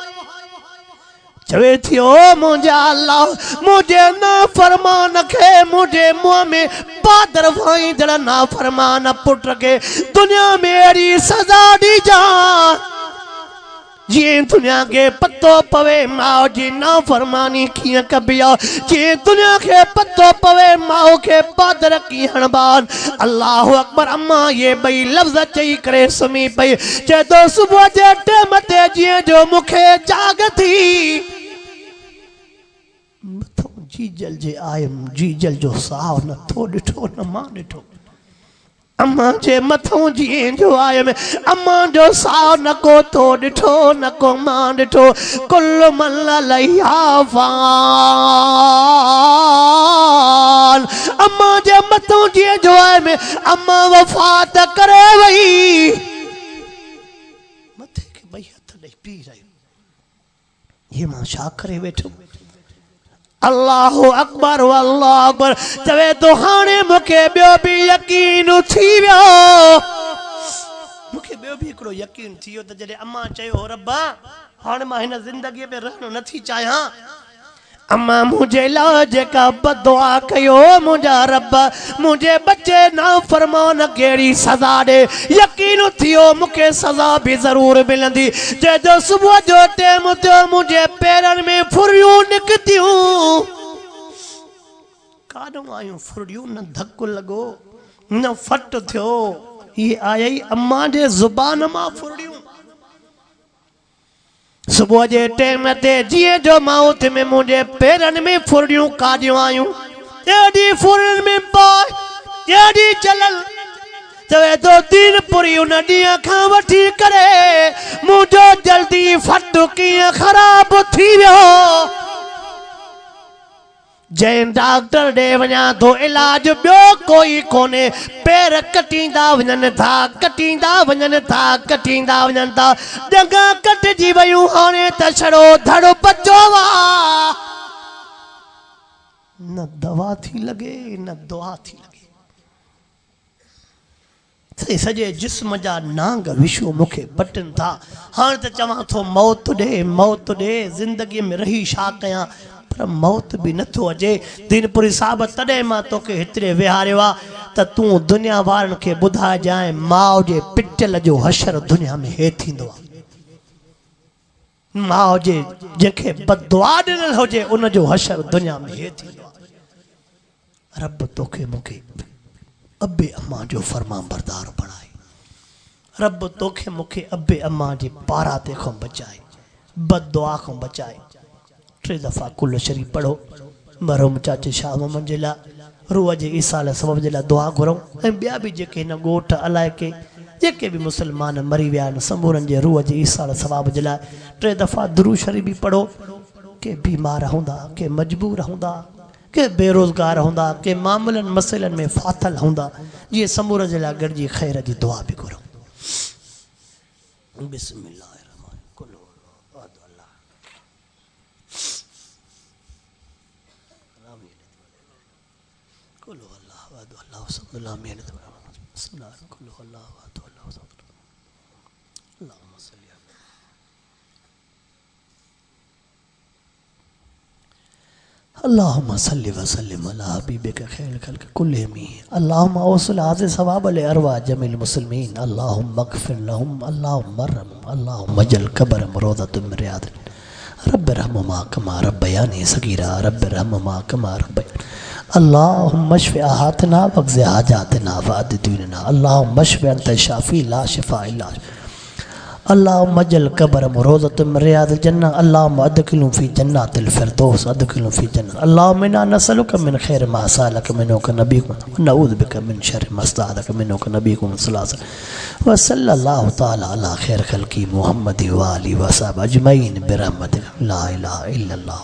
चवे थी ओ मुंहिंजा अल्लाह मुझे ना फरमान खे मुझे मुंह में पादर वाई जड़ा ना फरमान पुट के दुनिया में अड़ी सजा दी जा जी दुनिया के पत्तो पवे माओ जी ना फरमानी किया कबिया जी दुनिया के पत्तो पवे माओ के पादर की हणबान अल्लाह अकबर अम्मा ये बई लफ्ज चई करे सुमी पई चे तो सुबह जे टाइम ते जी जो मुखे जाग थी जीजल जे आयम जीजल जो साव न थो डिठो न मां डिठो अम्मा जे मथों जी जो आयम अम्मा जो साव न को थो डिठो न को मां डिठो कुल मन लैया फान अम्मा जे मथों जी जो आयम अम्मा वफात करे वई मथे के भई हथ ॾेई पी रही ये मां छा करे वेठो अल्लाह अकबर चवे तो हाणे मुखे बियो भी यकीन थी वियो मुखे बियो भी एकड़ो यकीन थियो त जडे अम्मा चयो रब्बा हाणे मां हिन जिंदगी में रहणो नथी चाहियां अम्मा मुझे ला जेका बदुआ कयो मुझा रब मुझे बच्चे ना फरमान केड़ी सजा दे यकीन थियो मुके सजा भी जरूर मिलंदी जे जो सुबह जो टाइम थियो मुझे पैरन में फुरियूं निकतियूं काडो आयूं फुरियूं न धक लगो न फट थियो ये आई अम्मा जे जुबान मां फुरियूं सुबह जे टाइम ते जिए जो माउथ में मुझे पैरन में फुरियूं काडियूं आयूं एडी फुरन में पाए एडी चलल चवे तो दिन पूरी उन ॾींहं खां वठी करे मुझो जल्दी फट कीअं ख़राब थी वियो जैन डॉक्टर दे वञा तो इलाज बियो कोई कोने पैर कटींदा वञनि था जंगा कटजी वयूं हाणे त छड़ो धड़ बचो वा न दवा थी लगे न दुआ थी लगे सजे जिस्म जा नांग विशो मुखे बटन था हाणे त चवां थो मौत ॾे जिंदगी में रही छा कयां पर मौत भी नथो अचे दीनपुरी साहब तॾहिं मां तोखे हेतिरे विहारियो आहे त तूं दुनिया वारनि खे ॿुधाए जाए माउ जे पिटल जो हशर दुनिया में हे थींदो आहे माउ जे जंहिंखे बददुआ ॾिनल हुजे उन जो हशर दुनिया में हे थींदो आहे रब तोखे मूंखे अबे अम्मा जो फरमान बरदार बणाए रब तोखे मूंखे अबे अम्मा जे पारा ते खां बचाए, बद दुआ खां बचाए। 3 दफ़ा कुल शरीफ़ पढ़ो मरहूम चाचे शाह मोहम्मद जे लाइ, रूह जे ईसाल सबब जे लाइ दुआ घुरूं। ऐं ॿिया बि जेके हिन ॻोठ अलाए के जेके बि मुस्लमान मरी विया आहिनि समूरनि जे रूह जे ईसाल सवाब जे लाइ 3 दफ़ा दुरूद शरीफ़ बि पढ़ो। के बीमार हूंदा, के मजबूर हूंदा, के बेरोज़गार हूंदा, के मामलनि मसइलनि में फाथल हूंदा, जीअं समूर जे लाइ गॾिजी ख़ैर जी दुआ बि घुरूं। बिस्मिल्लाह अल्लाहुम्मा सल्लि व सल्लिम अला हबीबिका खैरुल खल्क़ कुल्लिहिम। अल्लाहुम्मा औसिल हाज़िल सवाब ले अरवाह जमील मुस्लिमीन। अल्लाहुम्मा अग़फिर लहुम, अल्लाहुम्मा अर्हमहुम, अल्लाहुम्मा अजल क़ब्रहुम रौज़तम मिन रियादिल जन्नह। रब्बि इरहमुहुमा कमा रब्बयानी सगीरा, रब्बि इरहमुहुमा कमा रब्बयानी। अल्लाहुम्मा अश्फ़ि आहातना वक़्ज़ि हाजातना वअद्दि दीनना। अल्लाहुम्मा अश्फ़ि अंत शाफ़ी ला शिफ़ा इल्ला शिफ़ा। अल्लाहुम्मा अजल क़ब्रहुम रौज़तम मिन रियादिल जन्नह। अल्लाहुम्मा अदखिलहुम फ़ी जन्नतिल फ़िरदौस, अदखिलहुम फ़ी जन्नत। अल्लाहुम्मा इन्ना नसअलुका मिन ख़ैरि मा सअलका मिन्हु नबियुका व नऊज़ु बिका मिन शर्रि मा इस्तअज़ाका मिन्हु नबियुका सल्लल्लाहु अलैहि व सल्लल्लाहु तआला अला ख़ैरि ख़ल्क़ि मुहम्मद व आलिहि व असहाबिहि अजमईन बिरहमतिका ला इलाहा इल्लल्लाह।